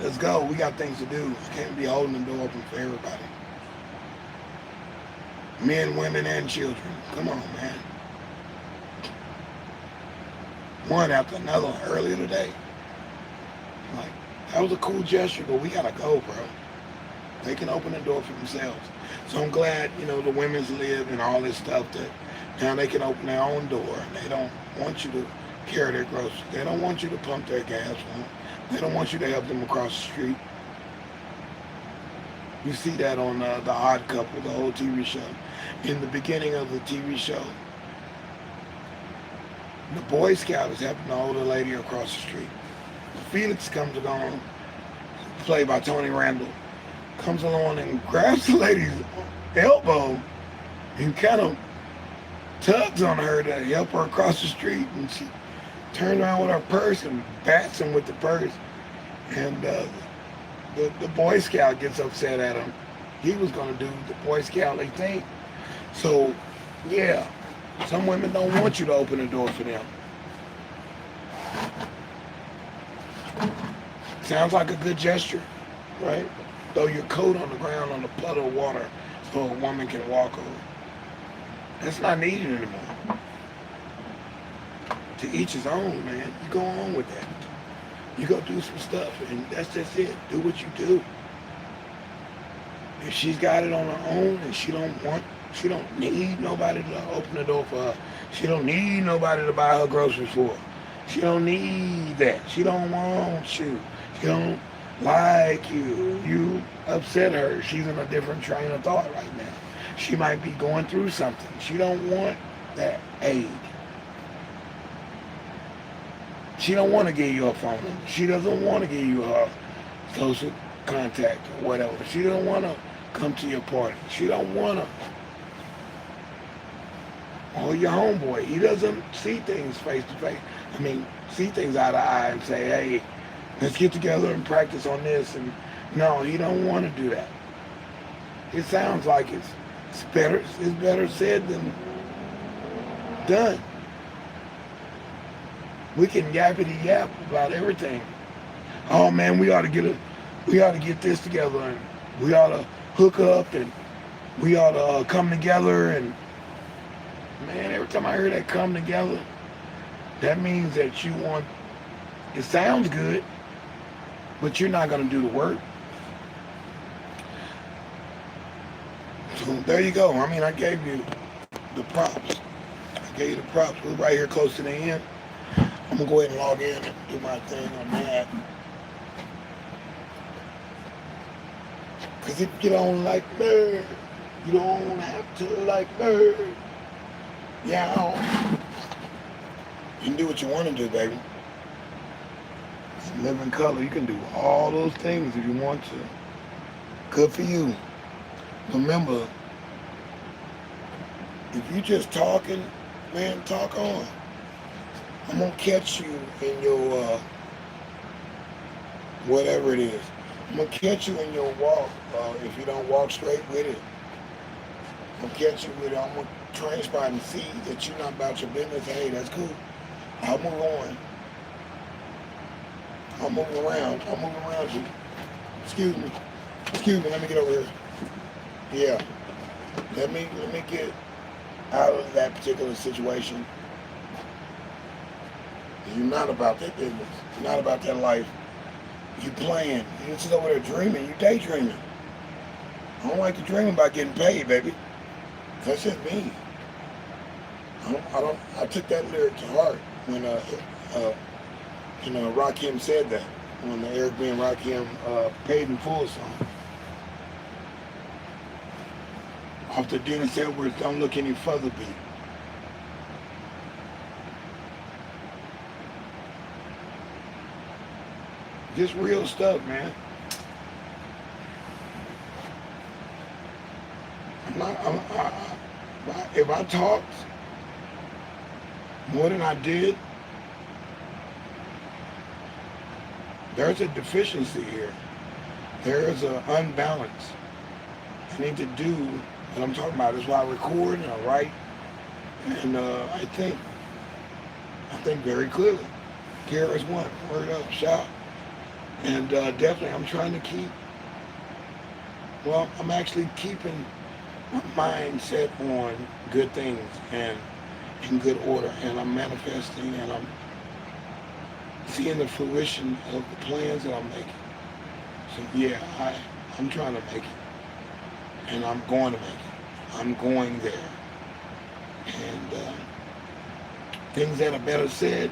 let's go. We got things to do. I can't be holding the door open for everybody. Men, women, and children. Come on, man. One after another earlier today. Like, that was a cool gesture, but we gotta go, bro. They can open the door for themselves. So I'm glad, the women's lib and all this stuff that now they can open their own door. They don't want you to carry their groceries. They don't want you to pump their gas for them. They don't want you to help them across the street. You see that on The Odd Couple, the whole TV show. In the beginning of the TV show, the Boy Scout is helping the older lady across the street. Felix comes along, played by Tony Randall, comes along and grabs the lady's elbow and kind of tugs on her to help her across the street, and she turned around with her purse and bats him with the purse. And the Boy Scout gets upset at him. He was going to do the Boy Scoutly thing. So, yeah, some women don't want you to open the door for them. Sounds like a good gesture, right? Throw your coat on the ground on a puddle of water so a woman can walk over. That's not needed anymore. To each his own, man. You go on with that. You go do some stuff, and that's just it. Do what you do. If she's got it on her own and she don't need nobody to open the door for her. She don't need nobody to buy her groceries for her. She don't need that. She don't want you. She don't like you. You upset her. She's in a different train of thought right now. She might be going through something. She don't want that aid. She don't want to give you her phone number. She doesn't want to give you her social contact or whatever. She don't want to come to your party. She don't want to. Or your homeboy, he doesn't see things face to face. See things eye to eye and say, hey, let's get together and practice on this. And no, he don't want to do that. It sounds like it's better said than done. We can yappity yap about everything. Oh man, we ought to get this together, and we ought to hook up, and we ought to come together. And man, every time I hear that come together, that means that you want. It sounds good, but you're not going to do the work. So there you go. I gave you the props. We're right here close to the end. I'm going to go ahead and log in and do my thing on that. Because if you don't like me, you don't have to like me. Yeah. You can do what you want to do, baby. Live in color. You can do all those things if you want to. Good for you. Remember, if you just talking, man, talk on. I'm going to catch you in your, whatever it is. I'm going to catch you in your walk if you don't walk straight with it. I'm going to catch you with it. I'm going to train spot and see that you're not about your business. Hey, that's cool. I'll move on. I'll move around you. Excuse me, let me get over here. Yeah. Let me get out of that particular situation. You're not about that business. You're not about that life. You playing. You're just over there dreaming. You daydreaming. I don't like to dream about getting paid, baby. That's just me. I took that lyric to heart when Rakim said that on the Eric B. and Rakim Paid in Full song. Off the Dennis Edwards Don't Look Any Further beat. Just real stuff, man. If I talked more than I did, there's a deficiency here. There is an unbalance. I need to do what I'm talking about. That's why I record and I write. And I think very clearly. KRS One, word up, shout. And definitely I'm trying to I'm actually keeping my mind set on good things and in good order, and I'm manifesting, and I'm seeing the fruition of the plans that I'm making. So yeah, I'm trying to make it, and I'm going to make it. I'm going there, and things that are better said.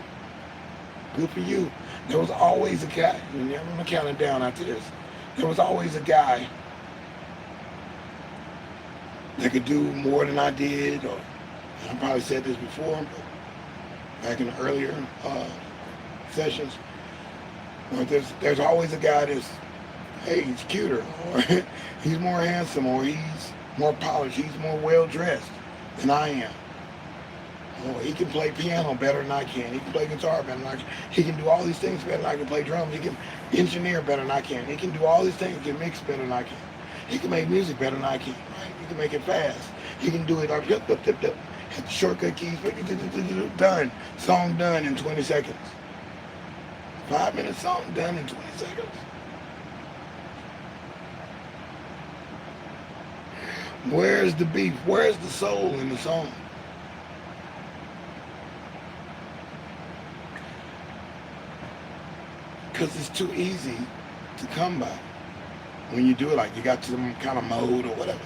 Good for you. There was always a guy, and I'm gonna count it down after this. There was always a guy that could do more than I did, or and I probably said this before, but back in the earlier sessions, but there's always a guy that's, hey, he's cuter, or he's more handsome, or he's more polished, he's more well dressed than I am. Oh, he can play piano better than I can. He can play guitar better than I can. He can do all these things better than I can play drums. He can engineer better than I can. He can do all these things. He can mix better than I can. He can make music better than I can. Right? He can make it fast. He can do it like hit the shortcut keys. Done. Song done in 20 seconds. 5 minute song done in 20 seconds. Where's the beef? Where's the soul in the song? Because it's too easy to come by when you do it. Like you got some kind of mode or whatever,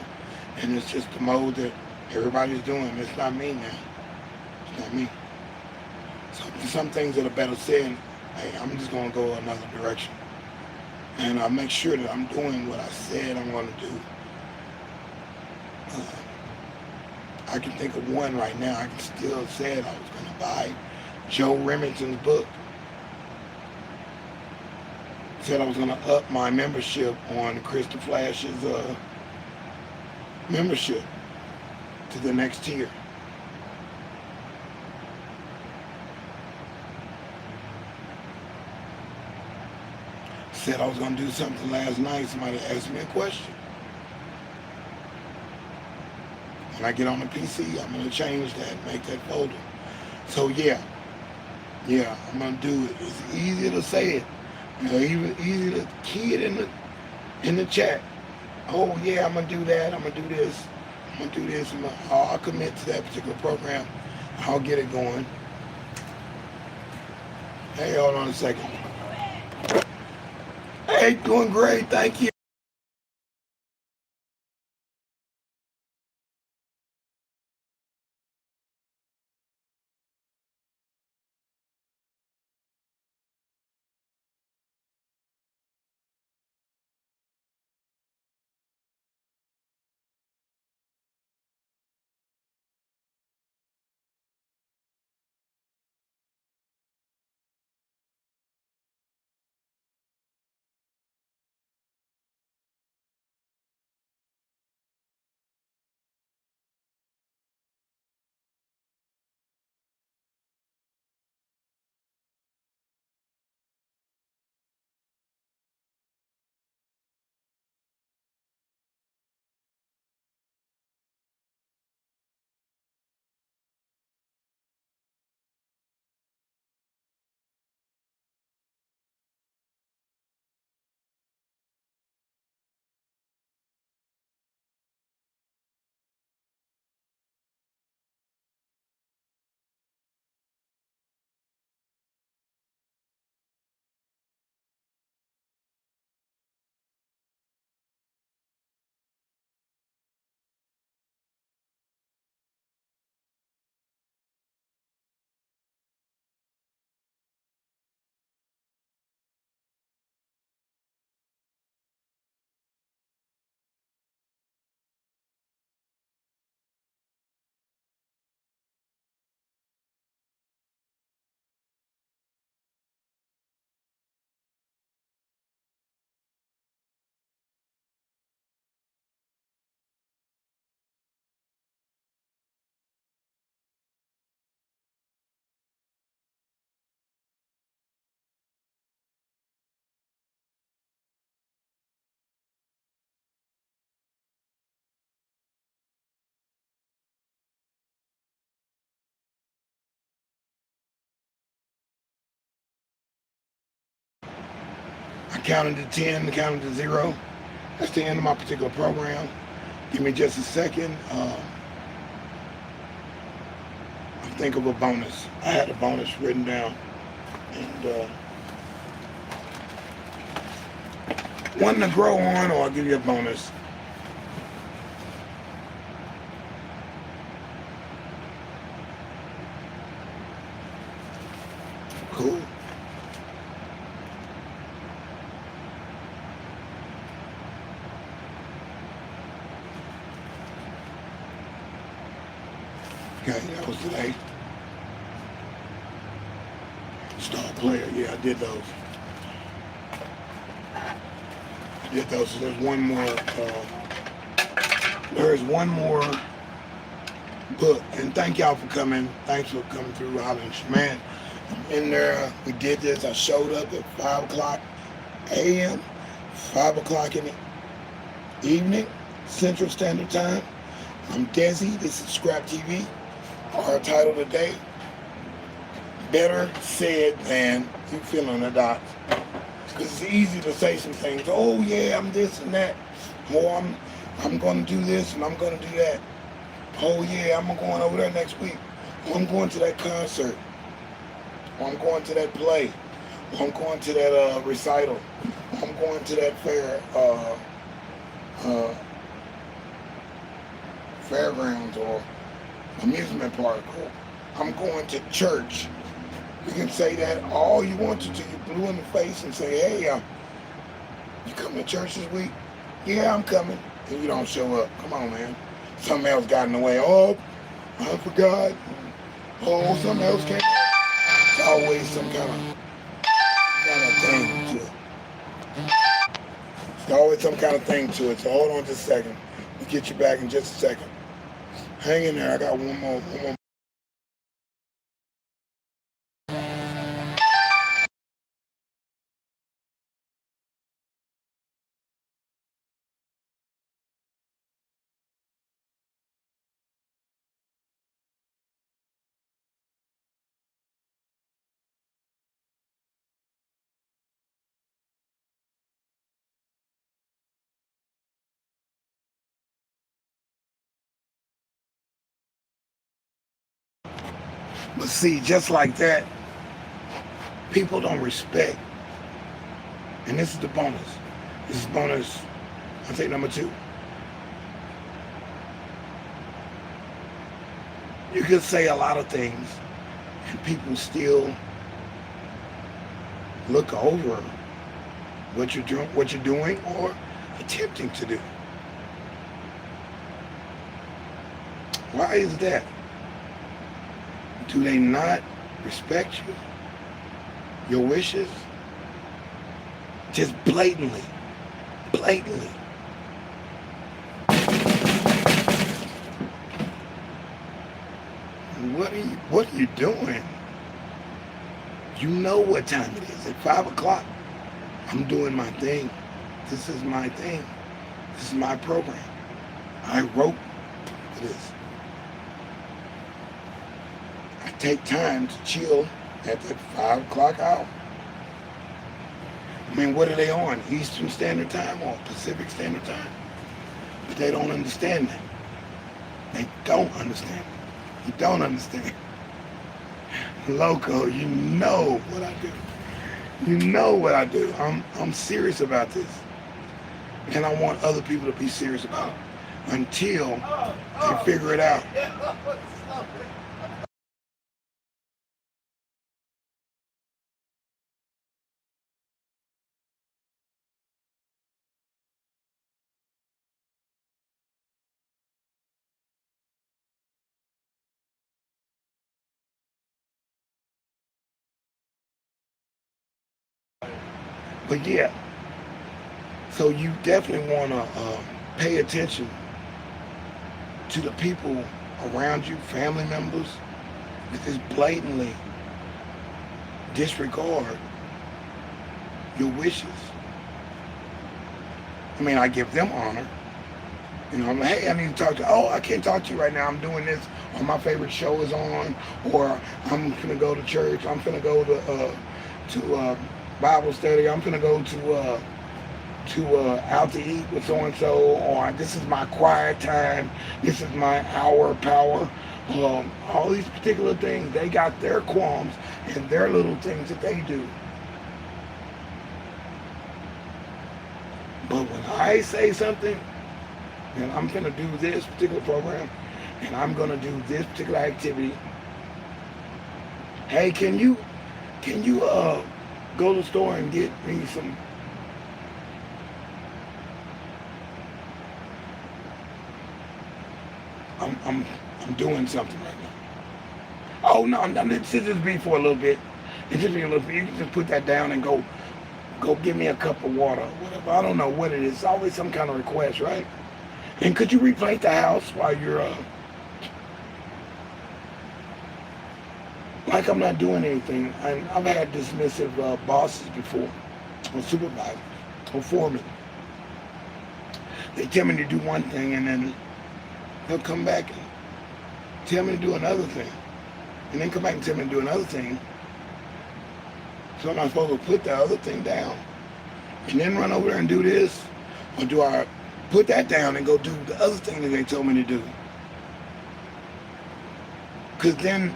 and it's just the mode that everybody's doing. It's not me now. It's not me. So some things that are better said, hey, I'm just gonna go another direction, and I'll make sure that I'm doing what I said I'm gonna do. I can think of one right now. I can still say it. I was gonna buy Joe Remington's book. Said I was going to up my membership on Krista Flash's membership to the next tier. Said I was going to do something last night. Somebody asked me a question. When I get on the PC, I'm going to change that, make that folder. So yeah, I'm going to do it. It's easier to say it. You know, even easy to key it in the chat. Oh yeah, I'm gonna do that. I'm gonna do this. I'm gonna do this. I'll commit to that particular program. I'll get it going. Hey, hold on a second. Hey, doing great. Thank you. I counted to 10, counted to 0. That's the end of my particular program. Give me just a second. I'll think of a bonus. I had a bonus written down. And one to grow on, or I'll give you a bonus. Cool. Okay, that was today. Star player, yeah, I did those. So there's one more. There's one more book, and thank y'all for coming. Thanks for coming through, Holland. Man, I'm in there. We did this. I showed up at 5 o'clock a.m., 5 o'clock in the evening, Central Standard Time. I'm deSz'e. This is ScrAp TV. Our title today: Better Said Than. You feeling the dots? Because it's easy to say some things. Oh yeah, I'm this and that. Or I'm going to do this and I'm going to do that. Oh yeah, I'm going over there next week. Or I'm going to that concert. Or I'm going to that play. Or I'm going to that recital. Or I'm going to that fairgrounds or amusement park. Or I'm going to church. You can say that all you want to till you're blue in the face and say, hey, you coming to church this week? Yeah, I'm coming. And you don't show up. Come on, man. Something else got in the way. Oh, I forgot. Oh, something else came. It's always some kind of thing to it. There's always some kind of thing to it. So hold on just a second. We'll get you back in just a second. Hang in there. I got one more. But see, just like that, people don't respect. And this is the bonus. This is bonus, I'll take number 2. You could say a lot of things and people still look over what you're doing or attempting to do. Why is that? Do they not respect you? Your wishes? Just blatantly. What are you doing? You know what time it is. At 5 o'clock, I'm doing my thing. This is my thing. This is my program. I wrote for this. I take time to chill at that 5 o'clock hour. I mean, what are they on? Eastern Standard Time or Pacific Standard Time? But they don't understand that. They don't understand. You don't understand. Loco, you know what I do. You know what I do. I'm serious about this. And I want other people to be serious about it until they figure it out. But yeah, so you definitely want to pay attention to the people around you, family members, that just blatantly disregard your wishes. I mean, I give them honor. You know, I'm like, hey, I need to talk to, oh, I can't talk to you right now. I'm doing this, or my favorite show is on, or I'm finna go to church. I'm finna go to Bible study. I'm finna go to out to eat with so-and-so, or this is my quiet time, this is my hour of power. All these particular things, they got their qualms and their little things that they do. But when I say something, and I'm going to do this particular program, and I'm going to do this particular activity, hey, can you go to the store and get me some I'm doing something right now. Oh no, this just be for a little bit. It just be a little bit. You can just put that down and go give me a cup of water, whatever. I don't know what it is. It's always some kind of request, right? And could you repaint the house while you're like I'm not doing anything. I've had dismissive bosses before, or supervisors, or foremen. They tell me to do one thing and then they'll come back and tell me to do another thing. And then come back and tell me to do another thing. So am I supposed to put the other thing down and then run over there and do this? Or do I put that down and go do the other thing that they told me to do? Because then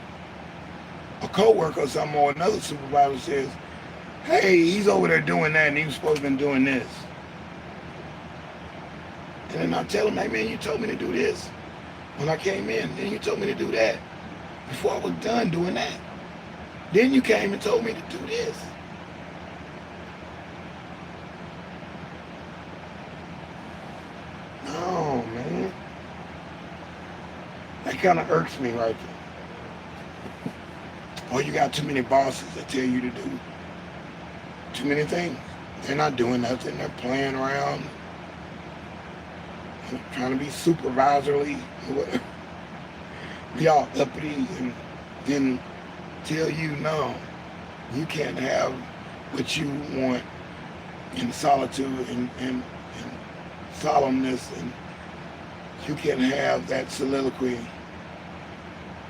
a coworker or something or another supervisor says, hey, he's over there doing that and he was supposed to be doing this. And then I tell him, hey man, you told me to do this when I came in. Then you told me to do that before I was done doing that. Then you came and told me to do this. No, man. That kind of irks me right there. Or you got too many bosses that tell you to do too many things. They're not doing nothing. They're playing around, trying to be supervisorly, be all uppity, and then tell you no, you can't have what you want in solitude and solemnness, and you can't have that soliloquy.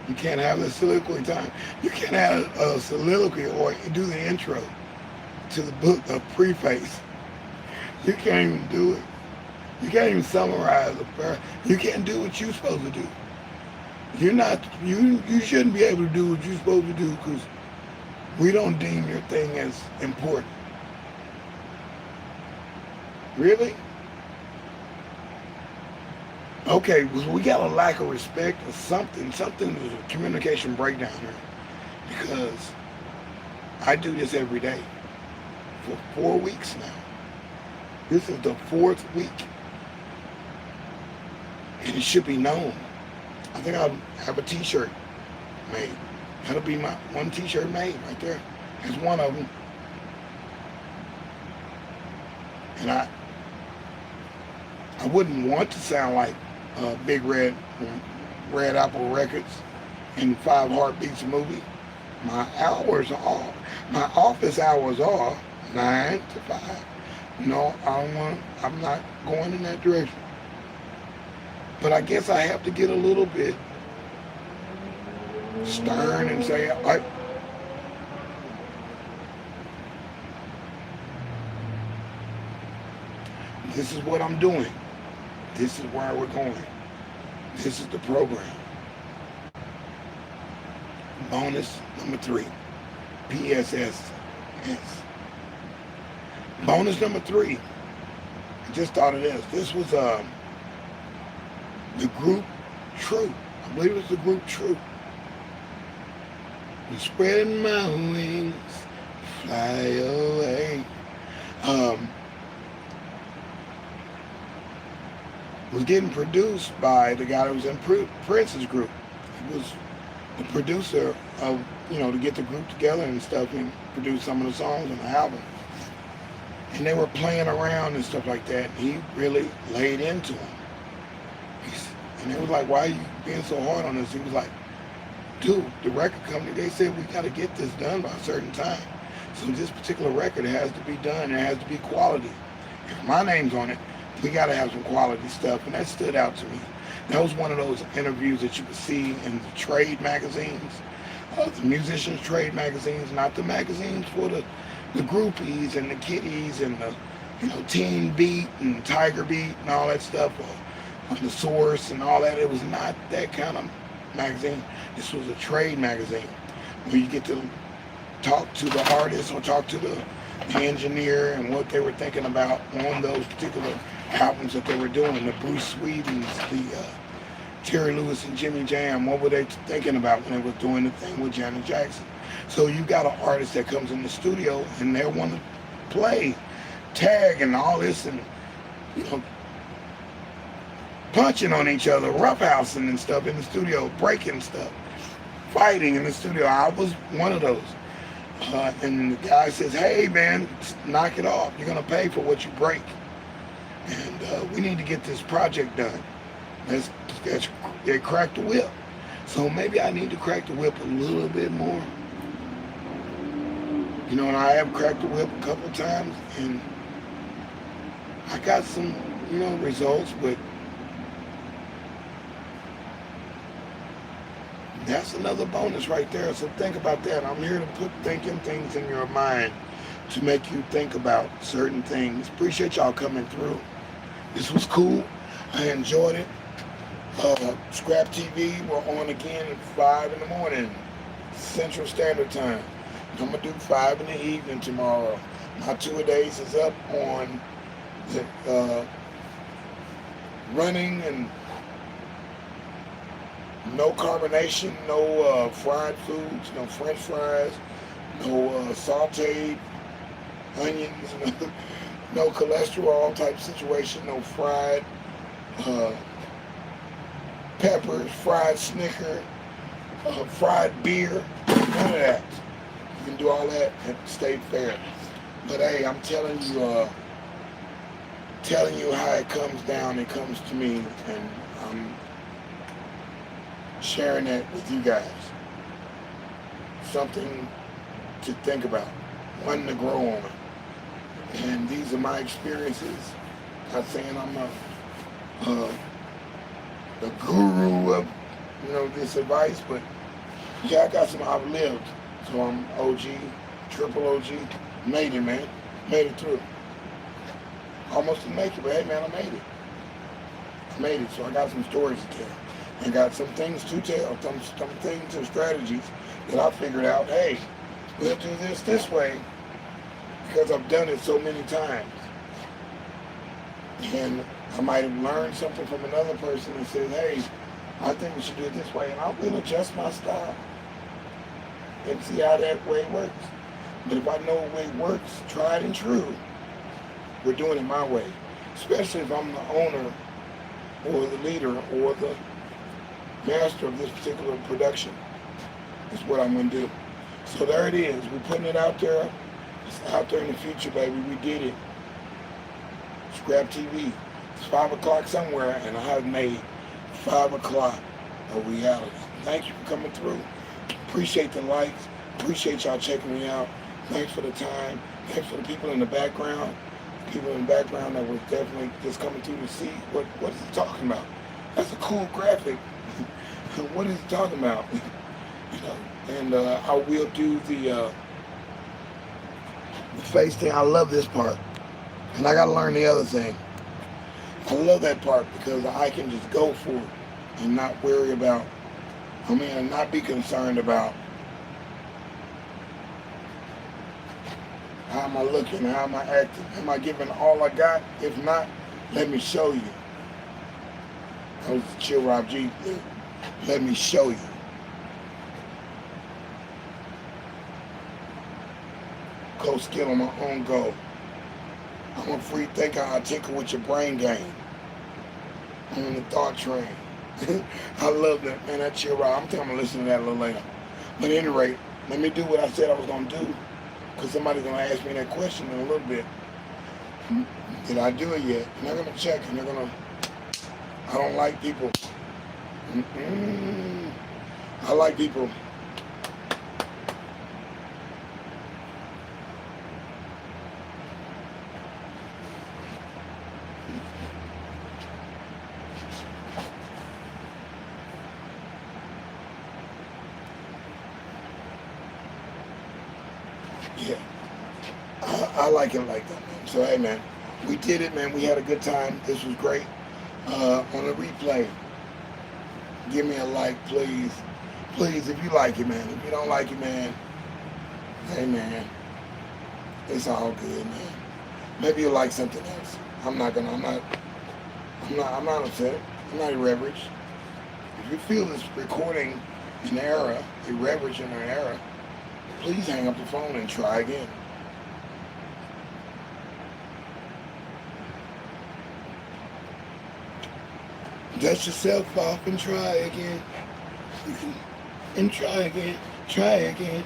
You can't have the soliloquy time. You can't have a soliloquy or do the intro to the book, the preface. You can't even do it. You can't even summarize a prayer. You can't do what you're supposed to do. You shouldn't be able to do what you're supposed to do because we don't deem your thing as important. Really? Okay, well, we got a lack of respect or something. Something is a communication breakdown here. Because I do this every day for 4 weeks now. This is the 4th week. And it should be known. I think I'll have a t-shirt made. That'll be my one t-shirt made right there. That's one of them. And I wouldn't want to sound like Big Red Apple Records and 5 Heartbeats movie. My office hours are 9 to 5. No, I'm not going in that direction. But I guess I have to get a little bit stern and say, this is what I'm doing. This is where we're going. This is the program. Bonus number 3. PSS. Bonus number 3. I just thought of this. This was the group True. I believe it was the group True. I'm spreading my wings, fly away. Was getting produced by the guy that was in Prince's group. He was the producer of, to get the group together and stuff and produce some of the songs on the album. And they were playing around and stuff like that. And he really laid into them. And they was like, why are you being so hard on us? He was like, dude, the record company, they said we got to get this done by a certain time. So this particular record has to be done. It has to be quality. If my name's on it, we got to have some quality stuff. And that stood out to me. That was one of those interviews that you could see in the trade magazines, the musicians' trade magazines, not the magazines for the groupies and the kiddies and Teen Beat and Tiger Beat and all that stuff, on the Source and all that. It was not that kind of magazine. This was a trade magazine where you get to talk to the artist or talk to the engineer and what they were thinking about on those particular albums that they were doing. The Bruce Sweetens, the Terry Lewis and Jimmy Jam. What were they thinking about when they were doing the thing with Janet Jackson? So you got an artist that comes in the studio and they want to play tag and all this, and punching on each other, roughhousing and stuff in the studio, breaking stuff, fighting in the studio. I was one of those. And the guy says, hey man, knock it off. You're going to pay for what you break. And we need to get this project done. They cracked the whip. So maybe I need to crack the whip a little bit more. And I have cracked the whip a couple times, and I got some, results, but that's another bonus right there. So think about that. I'm here to put thinking things in your mind to make you think about certain things. Appreciate y'all coming through. This was cool. I enjoyed it. ScrAp TV, we're on again at 5 in the morning, Central Standard Time. I'm going to do 5 in the evening tomorrow. My 2-a-days is up on the running and no carbonation, no fried foods, no french fries, no sauteed onions, no cholesterol type situation, no fried peppers, fried Snicker, fried beer, none of that. You can do all that and stay fair. But hey, I'm telling you how it comes down, it comes to me, and I'm sharing that with you guys. Something to think about, one to grow on. And these are my experiences. Not saying I'm the guru of this advice, but yeah, I got some I've lived. So I'm OG, triple OG, made it, man. Made it through. Almost didn't make it, but hey, man, I made it. I made it, so I got some stories to tell. I got some things to tell, some things and strategies that I figured out. Hey, we'll do this way, because I've done it so many times. And I might have learned something from another person that says, hey, I think we should do it this way, and I will adjust my style and see how that way works. But if I know a way works, tried and true, we're doing it my way. Especially if I'm the owner or the leader or the master of this particular production. Is what I'm going to do. So there it is. We're putting it out there. It's out there in the future, baby. We did it. ScrAp TV. It's 5 o'clock somewhere, and I have made 5 o'clock a reality. Thank you for coming through. Appreciate the likes. Appreciate y'all checking me out. Thanks for the time. Thanks for the people in the background. People in the background that were definitely just coming through to see what is he talking about. That's a cool graphic. What is he talking about? And I will do the face thing. I love this part. And I got to learn the other thing. I love that part because I can just go for it and not worry about, and not be concerned about how am I looking, how am I acting, am I giving all I got? If not, let me show you. That was Chill Rob G. Let me show you. Go skill on my own goal. I'm a free thinker. I tinker with your brain game. I'm on the thought train. I love that, man. That Chill Rob. I'm thinking I'm going to listen to that a little later. But at any rate, let me do what I said I was going to do. Because somebody's going to ask me that question in a little bit. Did I do it yet? And they're going to check, and they're going to... I don't like people. I like people. Yeah. I like it like that, man. So, hey, man, We did it, man. We had a good time. This was great. On the replay, give me a like, please. Please, if you like it, man. If you don't like it, man, hey, man, it's all good, man. Maybe you'll like something else. I'm not upset. I'm not irreverent. If you feel this recording is an error, irreverent in an error, please hang up the phone and try again. Dust yourself off and try again. And try again. Try again.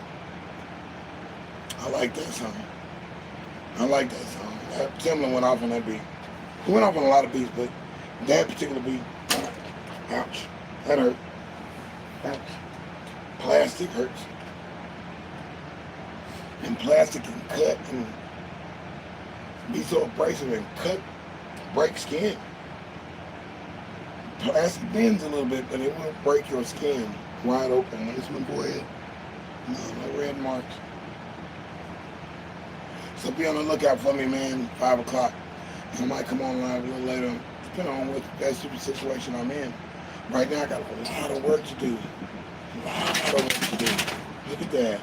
I like that song. I like that song. Timbaland went off on that beat. He went off on a lot of beats, but that particular beat, ouch. That hurt. Ouch. Plastic hurts. And plastic can cut and be so abrasive and break skin. Plastic bends a little bit, but it won't break your skin wide open when it's on the forehead. No red marks. So be on the lookout for me, man. 5 o'clock. I might come on live a little later, depending on what that super situation I'm in. Right now, I got a lot of work to do. A lot of work to do. Look at that.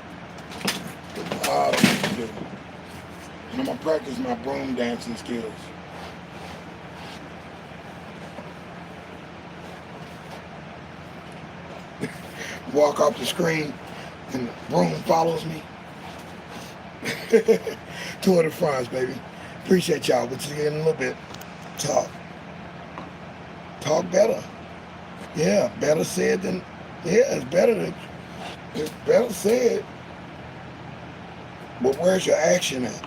A lot of work to do. And I'm going to practice my broom dancing skills. Walk off the screen and the broom follows me. Tour de France, baby. Appreciate y'all. We'll see you in a little bit. Talk better. Yeah, better said than, yeah, it's better said. But where's your action at?